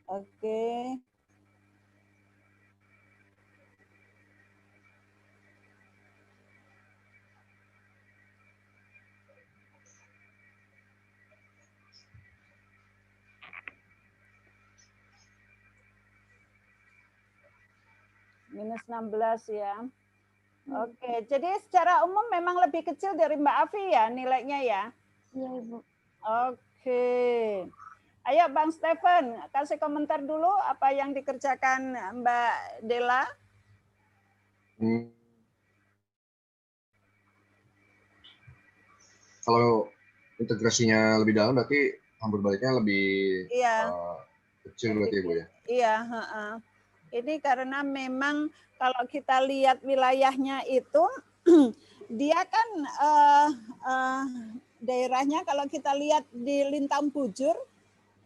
Oke. Minus 16 ya. Oke, jadi secara umum memang lebih kecil dari Mbak Afi ya nilainya ya? Iya Ibu. Oke. Ayo Bang Stephen, kasih komentar dulu apa yang dikerjakan Mbak Dela. Kalau integrasinya lebih dalam berarti hambur baliknya lebih kecil berarti Bu ya? Iya. Ini karena memang kalau kita lihat wilayahnya itu, dia kan daerahnya kalau kita lihat di Lintang Bujur,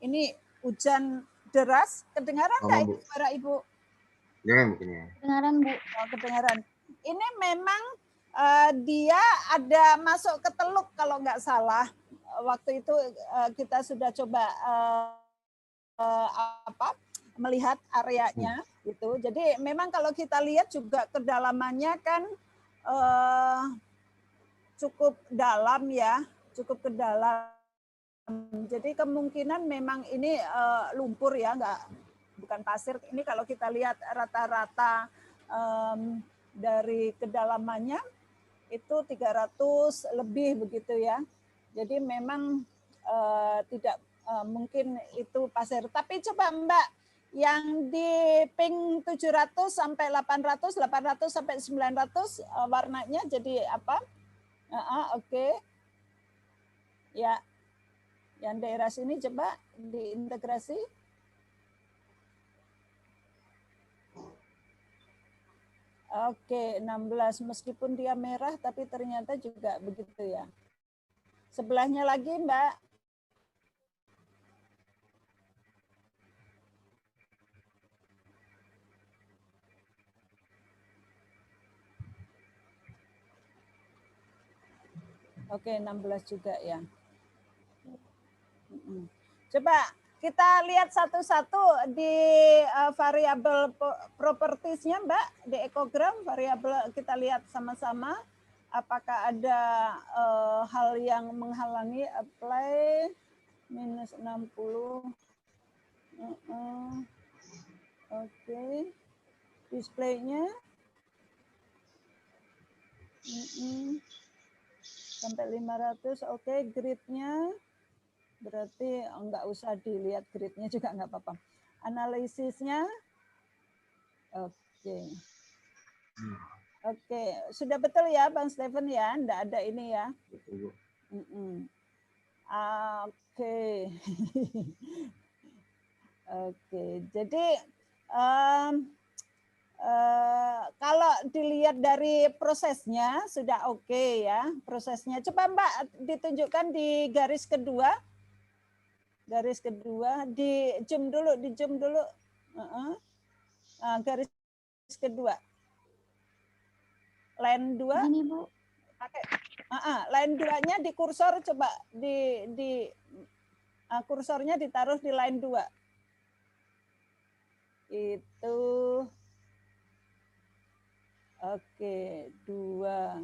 ini hujan deras, kedengaran nggak itu suara Ibu? Kedengaran Bu. Oh, kedengaran. Ini memang dia ada masuk ke Teluk kalau nggak salah. Waktu itu kita sudah coba melihat areanya gitu. Jadi memang kalau kita lihat juga kedalamannya kan cukup dalam ya, cukup ke dalam. Jadi kemungkinan memang ini lumpur ya, bukan pasir. Ini kalau kita lihat rata-rata dari kedalamannya itu 300 lebih begitu ya. Jadi memang tidak mungkin itu pasir. Tapi coba Mbak, yang di ping 700 sampai 800, 800 sampai 900 warnanya jadi apa? Oke. Ya. Yang daerah sini coba diintegrasi. Oke, 16. Meskipun dia merah, tapi ternyata juga begitu ya. Sebelahnya lagi, Mbak. Oke, 16 juga ya. Coba kita lihat satu-satu di variabel propertiesnya, Mbak, di ekogram variabel kita lihat sama-sama. Apakah ada hal yang menghalangi apply minus 60. Oke. Displaynya. Sampai 500. Oke, gridnya. Berarti enggak usah dilihat gridnya juga enggak apa-apa. Analisisnya. Oke. Oke, sudah betul ya Bang Steven ya? Enggak ada ini ya? Betul. Oke. Oke, jadi kalau dilihat dari prosesnya sudah oke ya prosesnya. Coba Mbak ditunjukkan di garis kedua. Garis kedua, di zoom dulu. Garis kedua. Line 2. Ini, Bu. Pakai line 2-nya di kursor, coba di kursornya ditaruh di line 2. Itu. Oke, 2.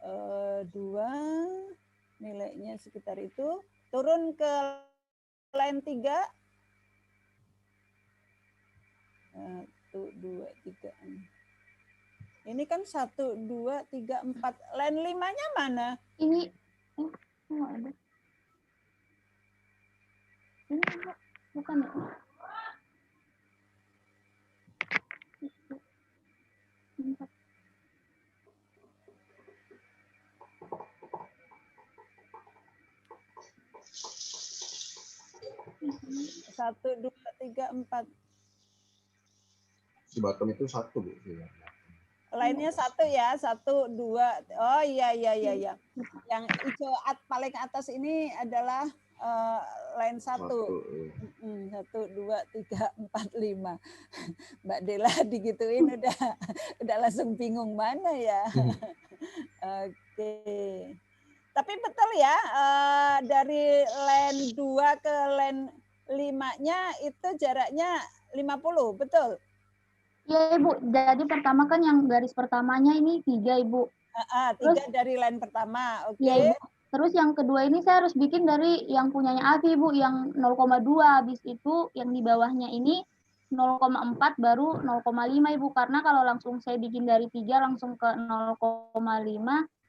2 nilainya sekitar itu, turun ke line 3. 1, 2, 3. Ini kan 1, 2, 3, 4. Line 5-nya mana? Ini ada. Ini bukan ya? Satu, 2, 3, 4. Si bottom itu 1, Bu. Lainnya 1 ya, 1, 2. Oh iya. Yang hijau paling atas ini adalah line 1. 1, 2, 3, 4, 5. Mbak Dela digituin udah langsung bingung mana ya. Oke. Tapi betul ya, dari line 2 ke line 5-nya itu jaraknya 50, betul? Iya, Ibu. Jadi pertama kan yang garis pertamanya ini 3, Ibu. 3 dari line pertama, oke. Iya, Ibu. Terus yang kedua ini saya harus bikin dari yang punyanya Afi, Bu, yang 0,2. Habis itu yang di bawahnya ini 0,4 baru 0,5, Ibu. Karena kalau langsung saya bikin dari 3 langsung ke 0,5,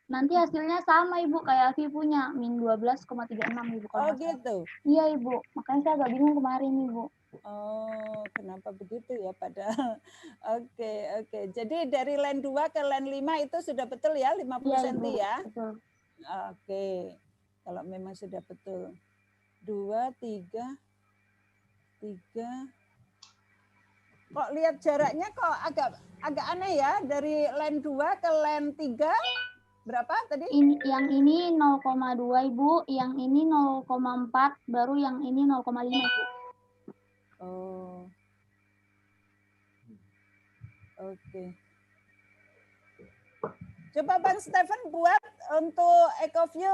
nanti hasilnya sama, Ibu, kayak Afi punya, min 12,36, Ibu. Oh gitu? Iya, Ibu. Makanya saya agak bingung kemarin, Ibu. Oh, kenapa begitu ya padahal. Oke. Jadi dari line 2 ke line 5 itu sudah betul ya, 50 cm ya? Betul. Oke. Kalau memang sudah betul. 2, 3. Kok lihat jaraknya kok agak aneh ya, dari line 2 ke line 3. Berapa tadi? Yang ini 0,2, Ibu, yang ini 0,4, baru yang ini 0,5, Ibu. Oh. Oke. Coba Bang Steven buat untuk EcoView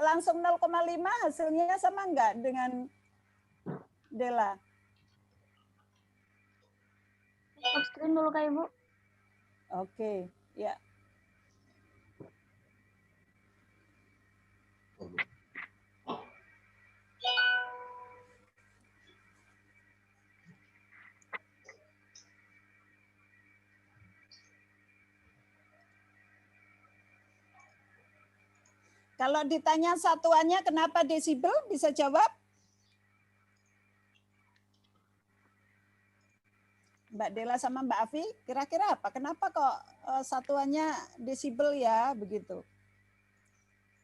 langsung 0,5, hasilnya sama enggak dengan Dela? Stop screen dulu Kak Ibu. Oke, ya. Kalau ditanya satuannya kenapa desibel, bisa jawab? Mbak Dela sama Mbak Afi, kira-kira apa? Kenapa kok satuannya desibel ya, begitu?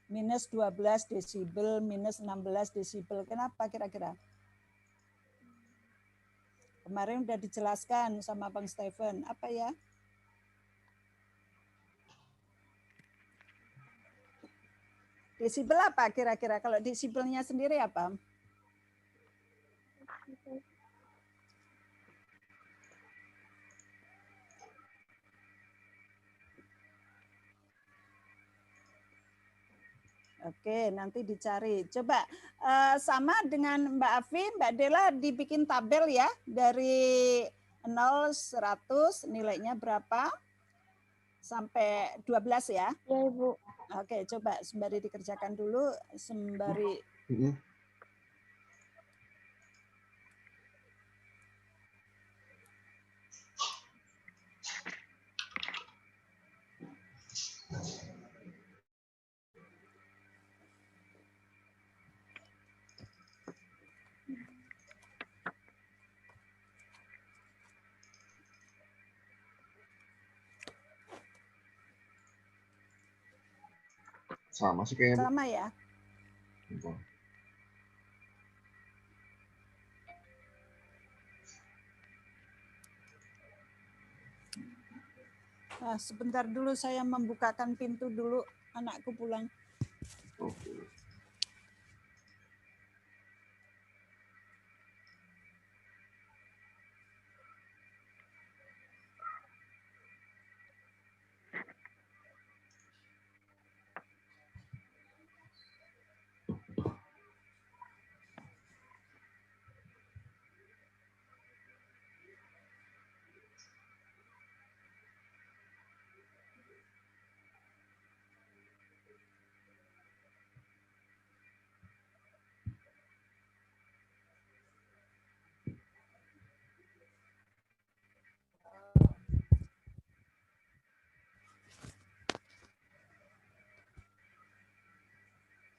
Minus 12 desibel, minus 16 desibel. Kenapa kira-kira? Kemarin udah dijelaskan sama Bang Steven. Apa ya? Desibel apa kira-kira? Kalau desibelnya sendiri apa? Oke, nanti dicari. Coba sama dengan Mbak Afi, Mbak Dela dibikin tabel ya, dari 0, 100 nilainya berapa, sampai 12 ya? Ya, Ibu. Oke, coba sembari dikerjakan dulu, sembari... Sama sih kayaknya. Sama ya? Nah, sebentar dulu saya membukakan pintu dulu, anakku pulang. Oke.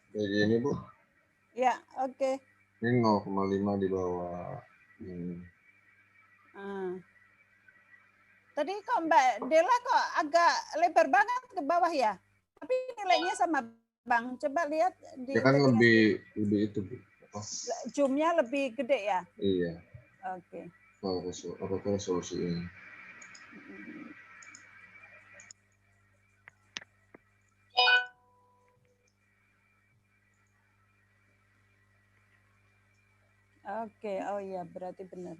Kayak gini, Bu. Ya, oke. Ini 0,5 di bawah ini. Tadi kok Mbak Dela kok agak lebar banget ke bawah ya? Tapi nilainya sama Bang. Coba lihat di Ya kan lebih itu, Bu. Zoom-nya lebih gede ya? Iya. Oke. Apa resolusi ini? Oke, oh iya berarti benar.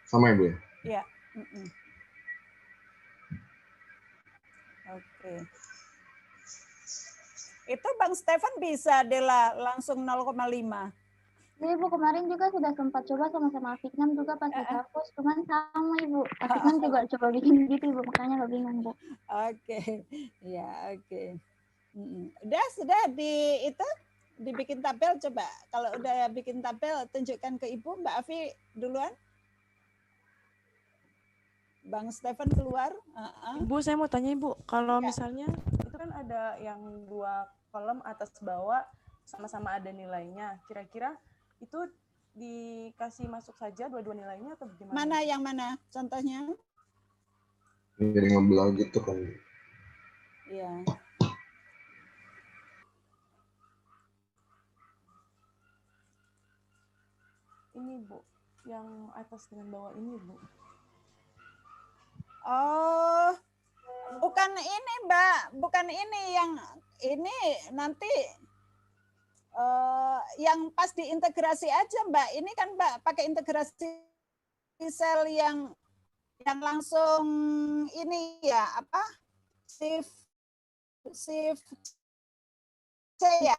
Sama ya, Bu ya? Iya. Oke. Itu Bang Stefan bisa Dela langsung 0,5. Ya, Ibu, kemarin juga sudah sempat coba sama Afiknam juga pas dihapus, cuman sama Ibu. Afiknam juga coba bikin gitu Ibu, makanya nggak bingung Bu. Oke, ya oke. Sudah itu dibikin tabel coba. Kalau udah bikin tabel tunjukkan ke Ibu. Mbak Afi duluan. Bang Stefan keluar. Ibu, saya mau tanya Ibu, kalau misalnya itu kan ada yang 2 kolom atas bawah sama-sama ada nilainya, kira-kira itu dikasih masuk saja dua-dua nilainya atau bagaimana? Mana yang mana? Contohnya? Jadi ngebelah gitu kan. Iya. Ini Bu, yang atas dengan bawah ini Bu. Oh, bukan ini Mbak, bukan ini yang ini nanti yang pas diintegrasi aja Mbak. Ini kan Mbak pakai integrasi sel yang langsung ini ya apa? Shift C ya.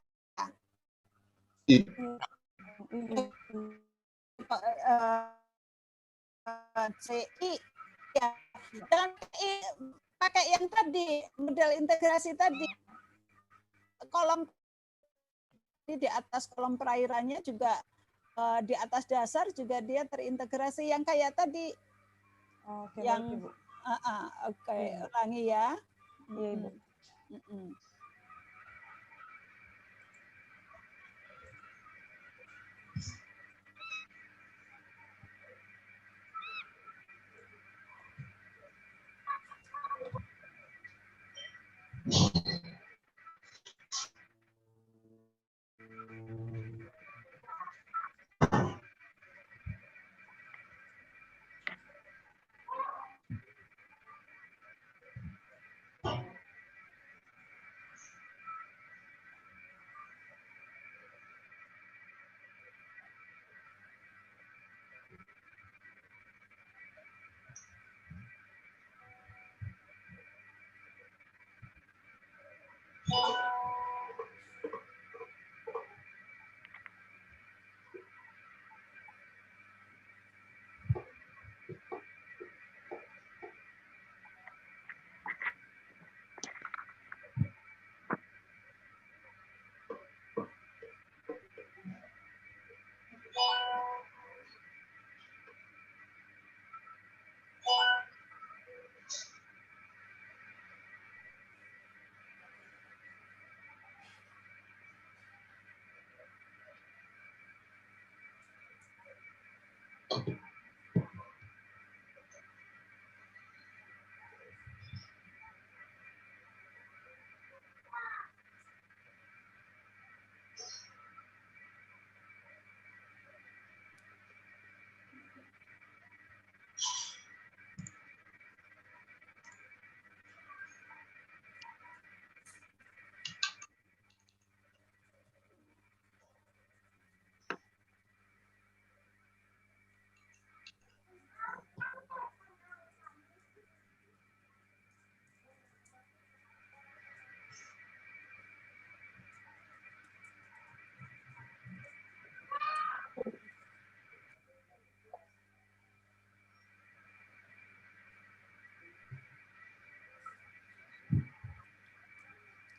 CI ya. Dan pakai yang tadi model integrasi tadi kolom di atas kolom perairannya juga di atas dasar juga dia terintegrasi yang kayak tadi. Oke, yang Ibu. Oke, ulangi ya. Iya Ibu.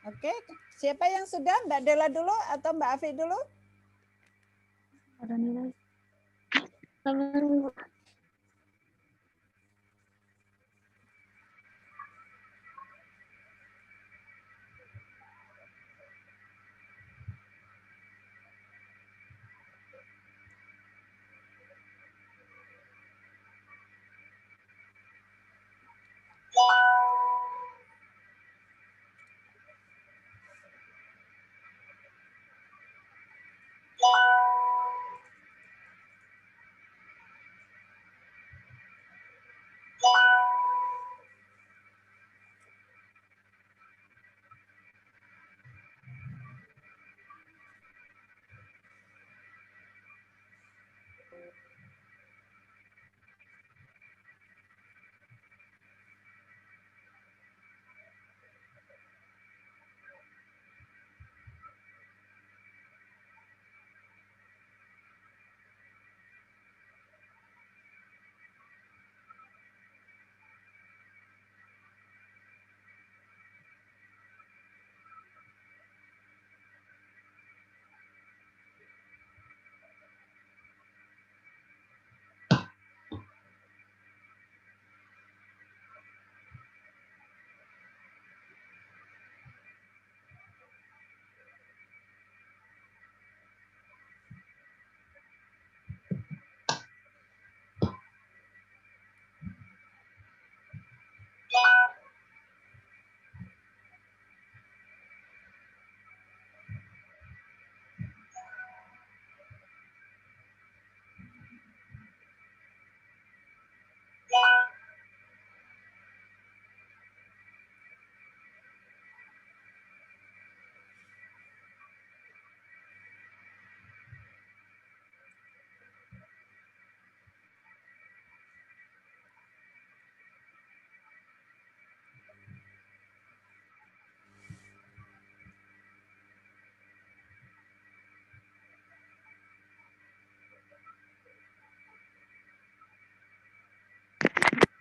Oke, siapa yang sudah? Mbak Dela dulu atau Mbak Afi dulu? Ada nilai.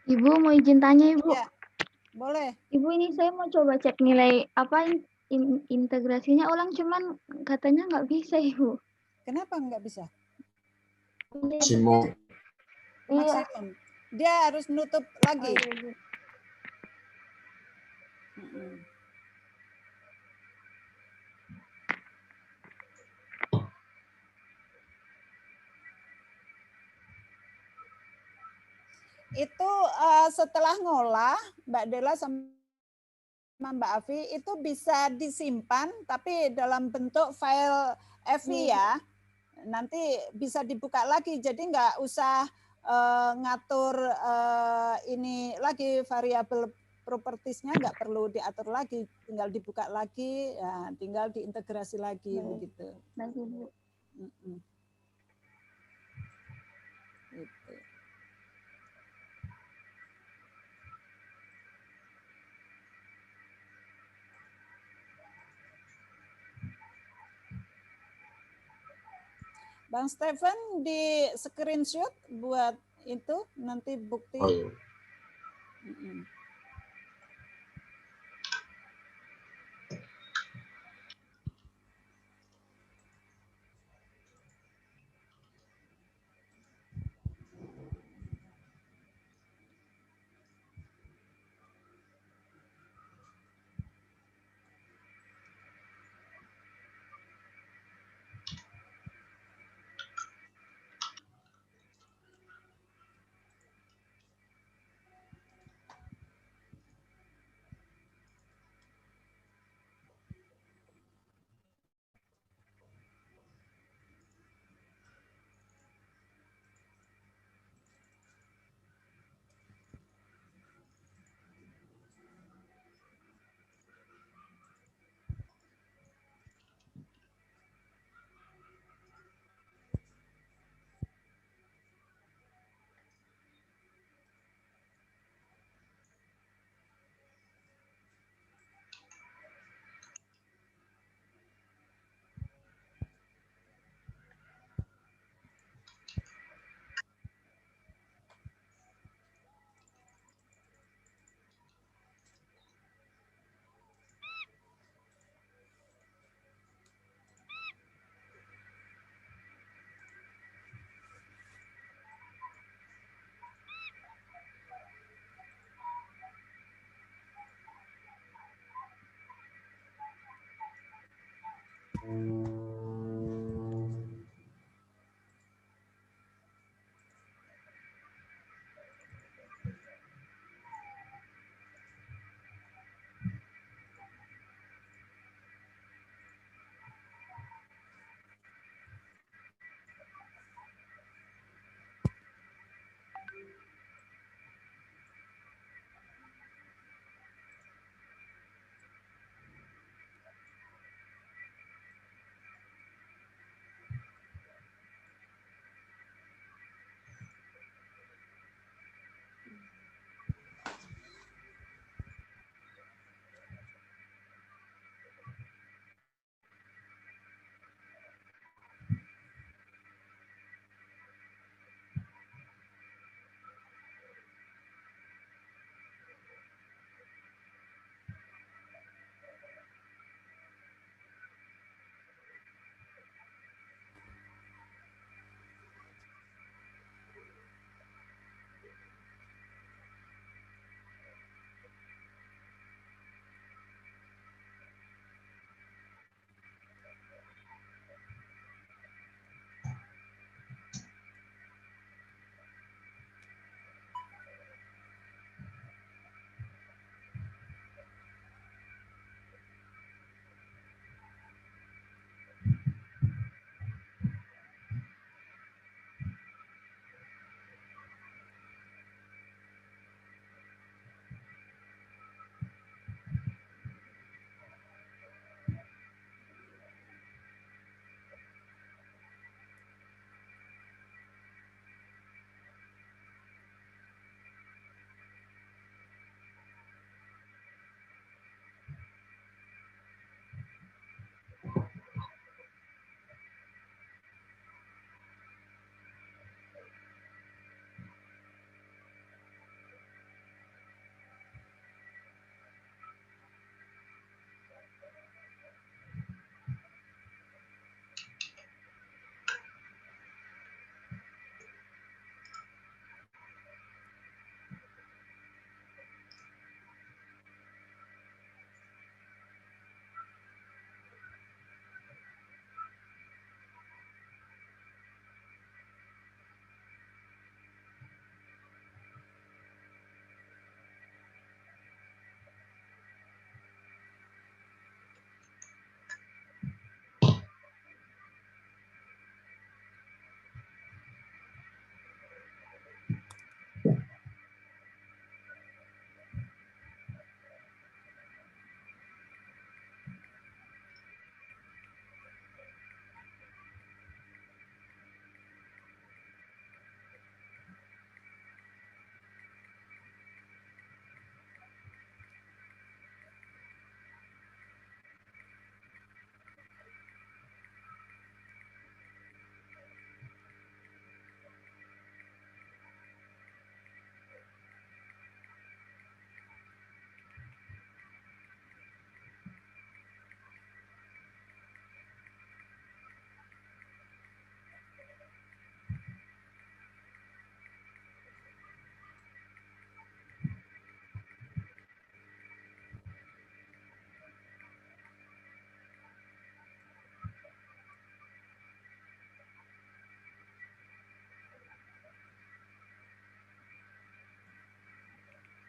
Ibu mau izin tanya, Ibu? Ya, boleh. Ibu, ini saya mau coba cek nilai apa integrasinya ulang, cuman katanya nggak bisa, Ibu. Kenapa nggak bisa? Maksimum. Maksimum. Dia harus nutup lagi. Oh, iya, Itu setelah ngolah, Mbak Dela sama Mbak Afi itu bisa disimpan tapi dalam bentuk file FI ya. Nanti bisa dibuka lagi, jadi nggak usah ngatur ini lagi variabel propertiesnya nggak perlu diatur lagi, tinggal dibuka lagi, ya, tinggal diintegrasi lagi begitu. Baik, Ibu. Gitu. Bang Stephen di screenshot buat itu nanti bukti. Oh, iya.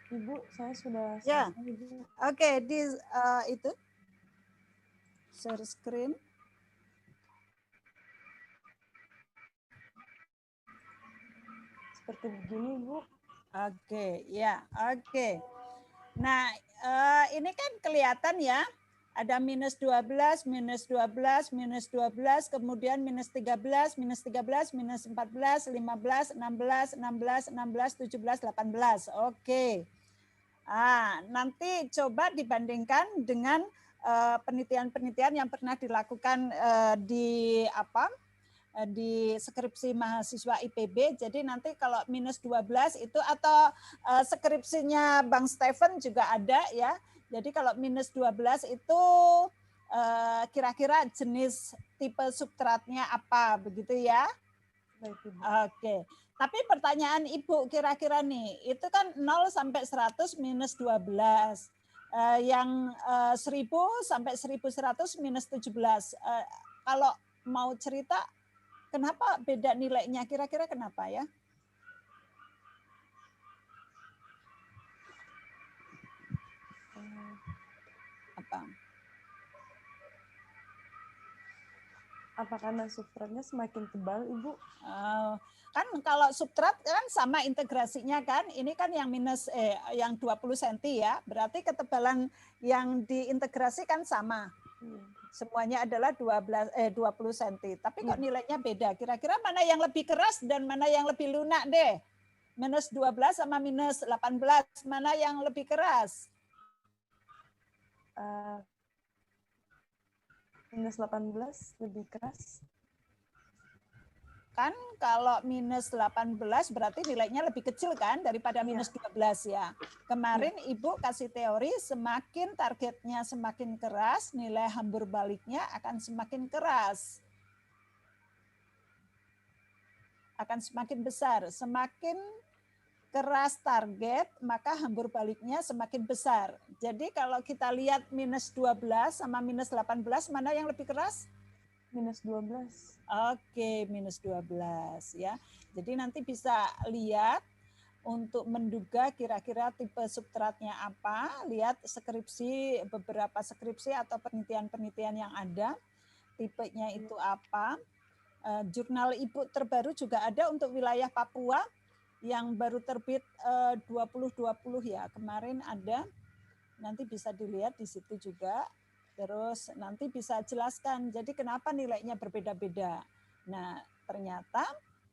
Ibu, saya sudah Ya. selesai, Ibu. Oke, di itu share screen. Seperti begini, Bu. Oke, ya, oke. Nah, ini kan kelihatan ya, ada minus 12, minus 12, minus 12, kemudian minus 13, minus 13, minus 14, 15, 16, 16, 16, 17, 18. Oke. Nanti coba dibandingkan dengan penelitian-penelitian yang pernah dilakukan di skripsi mahasiswa IPB. Jadi nanti kalau minus 12 itu atau skripsinya Bang Stephen juga ada ya. Jadi kalau minus 12 itu kira-kira jenis tipe substratnya apa begitu ya? Oke. Tapi pertanyaan Ibu kira-kira nih, itu kan 0 sampai 100 minus 12. Yang 1000 sampai 1100 minus 17. Kalau mau cerita, kenapa beda nilainya? Kira-kira kenapa ya? Apa? Apa karena substratnya semakin tebal, Ibu? Kan kalau substrat kan sama integrasinya kan. Ini kan yang yang 20 cm ya. Berarti ketebalan yang diintegrasi kan sama. Semuanya adalah 20 cm. Tapi kok nilainya beda? Kira-kira mana yang lebih keras dan mana yang lebih lunak deh? Minus 12 sama minus 18. Mana yang lebih keras? Minus 18 lebih keras. Kan kalau minus 18 berarti nilainya lebih kecil kan daripada minus 12 ya. Kemarin Ibu kasih teori semakin targetnya semakin keras, nilai hambur baliknya akan semakin keras. Akan semakin besar. Semakin keras target, maka hambur baliknya semakin besar. Jadi kalau kita lihat minus 12 sama minus 18, mana yang lebih keras? Minus 12. Oke, minus 12 ya. Jadi nanti bisa lihat untuk menduga kira-kira tipe substratnya apa, lihat skripsi, beberapa skripsi atau penelitian-penelitian yang ada, tipenya itu apa. Jurnal Ibu terbaru juga ada untuk wilayah Papua, yang baru terbit 2020 ya, kemarin ada, nanti bisa dilihat di situ juga. Terus nanti bisa jelaskan, jadi kenapa nilainya berbeda-beda. Nah, ternyata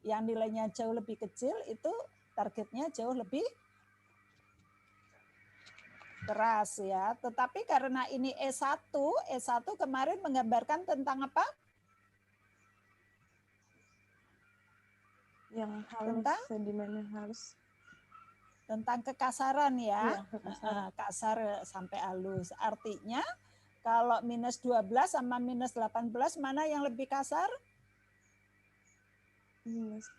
yang nilainya jauh lebih kecil itu targetnya jauh lebih keras ya. Tetapi karena ini E1 kemarin menggambarkan tentang apa? Yang halus, sedimennya halus. Tentang kekasaran ya, kasar sampai halus. Artinya kalau minus 12 sama minus 18 mana yang lebih kasar? Minus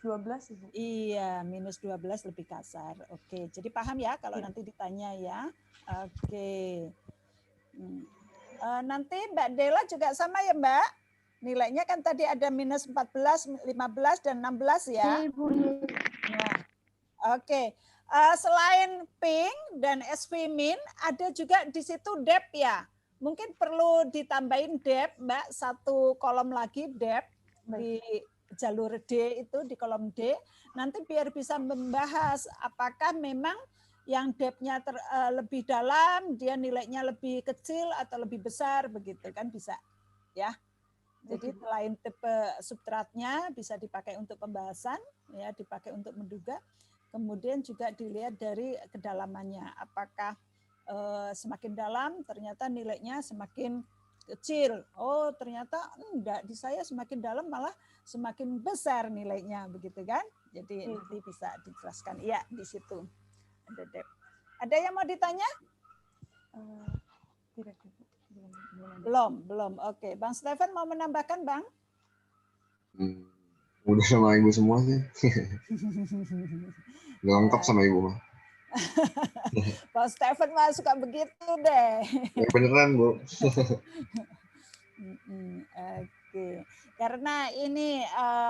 12 Ibu. Iya, minus 12 lebih kasar. Oke, jadi paham ya kalau nanti ditanya ya. Oke. Nanti Mbak Dela juga sama ya Mbak? Nilainya kan tadi ada minus 14, 15, dan 16 ya? Nah, oke. Selain ping dan SV-min, ada juga di situ depth ya. Mungkin perlu ditambahin depth, Mbak, satu kolom lagi depth di jalur D itu, di kolom D. Nanti biar bisa membahas apakah memang yang depth-nya lebih dalam, dia nilainya lebih kecil atau lebih besar, begitu kan bisa ya. Jadi selain tipe substratnya bisa dipakai untuk pembahasan, ya dipakai untuk menduga. Kemudian juga dilihat dari kedalamannya, apakah semakin dalam ternyata nilainya semakin kecil. Oh ternyata enggak, di saya semakin dalam malah semakin besar nilainya, begitu kan? Jadi nanti bisa dijelaskan. Iya di situ. Ada yang mau ditanya? Tidak. Belum. Oke, Bang Stephen mau menambahkan, Bang? Udah sama Ibu semua sih. Udah lengkap sama Ibu mah. Bang Stephen mah suka begitu deh. Ya, beneran Bu. Oke, karena ini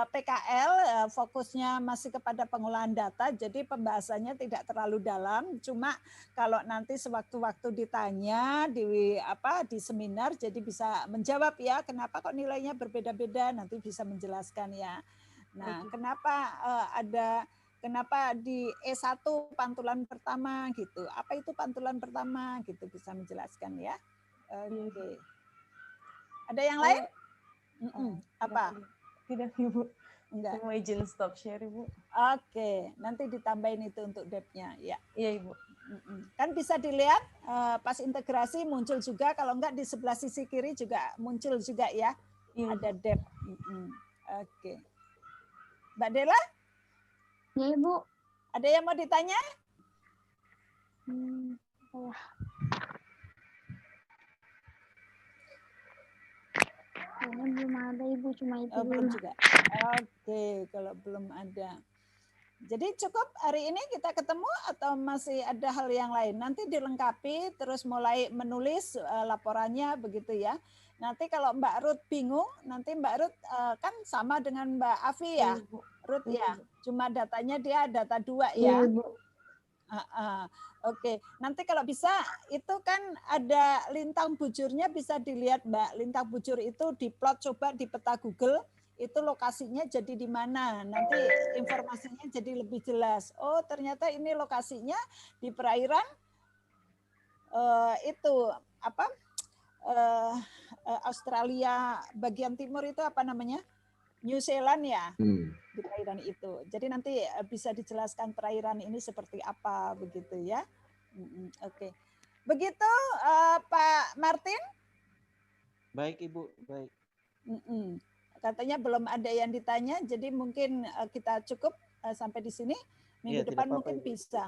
PKL fokusnya masih kepada pengolahan data, jadi pembahasannya tidak terlalu dalam. Cuma kalau nanti sewaktu-waktu ditanya di seminar, jadi bisa menjawab ya, kenapa kok nilainya berbeda-beda, nanti bisa menjelaskan ya. Nah, kenapa di E1 pantulan pertama gitu? Apa itu pantulan pertama gitu, bisa menjelaskan ya. Oke. Ada yang lain? Apa? Tidak, Ibu. Enggak. Saya mau izin stop share, Ibu. Oke, nanti ditambahin itu untuk depth-nya ya. Iya, Ibu. Kan bisa dilihat pas integrasi muncul juga, kalau enggak di sebelah sisi kiri juga muncul juga ya. Iya, ada depth. Oke. Mbak Dela? Ya, Ibu. Ada yang mau ditanya? Belum ada, Ibu, cuma itu belum juga. Oke, kalau belum ada. Jadi cukup hari ini kita ketemu atau masih ada hal yang lain? Nanti dilengkapi terus mulai menulis laporannya begitu ya. Nanti kalau Mbak Ruth bingung, nanti Mbak Ruth kan sama dengan Mbak Afi ya. Ruth ya, cuma datanya dia data 2 ya. Oke, nanti kalau bisa itu kan ada lintang bujurnya bisa dilihat Mbak. Lintang bujur itu diplot coba di peta Google, itu lokasinya jadi di mana. Nanti informasinya jadi lebih jelas. Oh, ternyata ini lokasinya di perairan Australia bagian timur itu apa namanya? New Zealand ya, di perairan itu. Jadi nanti bisa dijelaskan perairan ini seperti apa begitu ya. Oke. Begitu Pak Martin? Baik Ibu, baik. Katanya belum ada yang ditanya, jadi mungkin kita cukup sampai di sini. Minggu depan mungkin bisa.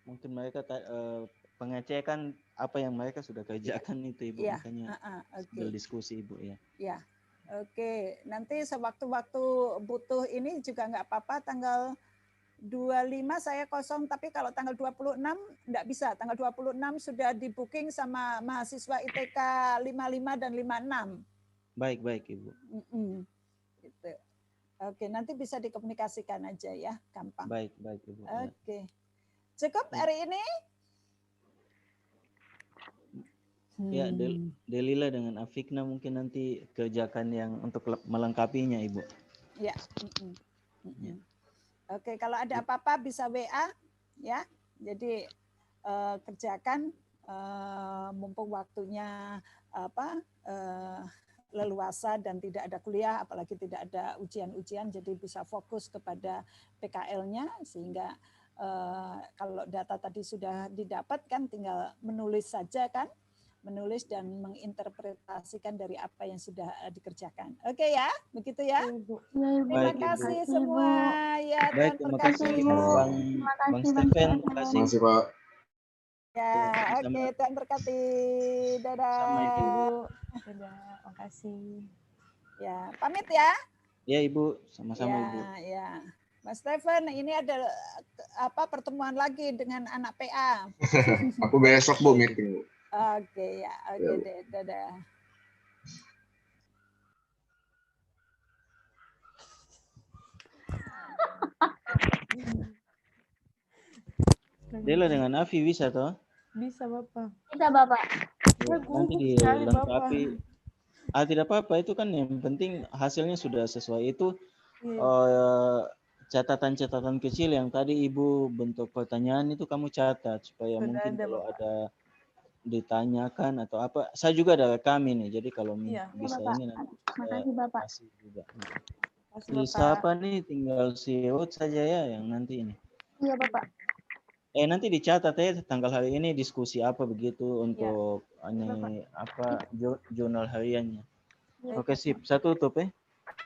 Mungkin mereka pengecekan apa yang mereka sudah kerjakan itu Ibu, makanya berdiskusi Ibu ya. Ya. Oke, nanti sewaktu-waktu butuh ini juga nggak apa-apa, tanggal 25 saya kosong, tapi kalau tanggal 26 nggak bisa. Tanggal 26 sudah di booking sama mahasiswa ITK 55 dan 56. Baik Ibu. Gitu. Oke, nanti bisa dikomunikasikan aja ya, gampang. Baik Ibu. Oke. Cukup hari ini? Ya, Delila dengan Afikna mungkin nanti kerjakan yang untuk melengkapinya, Ibu. Ya. Oke, kalau ada apa-apa bisa WA, ya. Jadi kerjakan mumpung waktunya leluasa dan tidak ada kuliah, apalagi tidak ada ujian-ujian, jadi bisa fokus kepada PKL-nya sehingga kalau data tadi sudah didapatkan, tinggal menulis saja kan. Menulis dan menginterpretasikan dari apa yang sudah dikerjakan. Oke ya, begitu ya. Terima kasih semua. Ya, baik, terima kasih Bang Stephen. Terima kasih Pak. Ya, oke, Tuhan berkati. Dadah. Sama Ibu. Dadah, makasih. Ya, pamit ya. Ya Ibu, sama-sama Ibu. Ya. Mas Stephen, ini ada pertemuan lagi dengan anak PA. Aku besok Bu meeting. Oke ya, oke deh, dadah. Dela dengan Afi bisa toh? Bisa Bapak. Bisa Bapak. Ya, nanti dilengkapi. Tidak apa-apa, itu kan yang penting hasilnya sudah sesuai itu. Catatan-catatan kecil yang tadi Ibu bentuk pertanyaan itu kamu catat supaya mungkin kalau ada ditanyakan atau apa, saya juga ada rekam ini, jadi kalau bisa Bapak. ini nanti makasih Bapak. kasih juga. Siapa nih tinggal siut saja ya yang nanti ini. Iya Bapak. Nanti dicatat ya tanggal hari ini diskusi apa begitu untuk ini apa jurnal hariannya. Oke sip, saya tutup ya.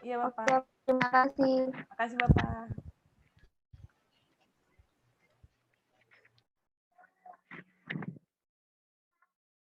Iya Bapak. Oke, terima kasih. Makasih Bapak.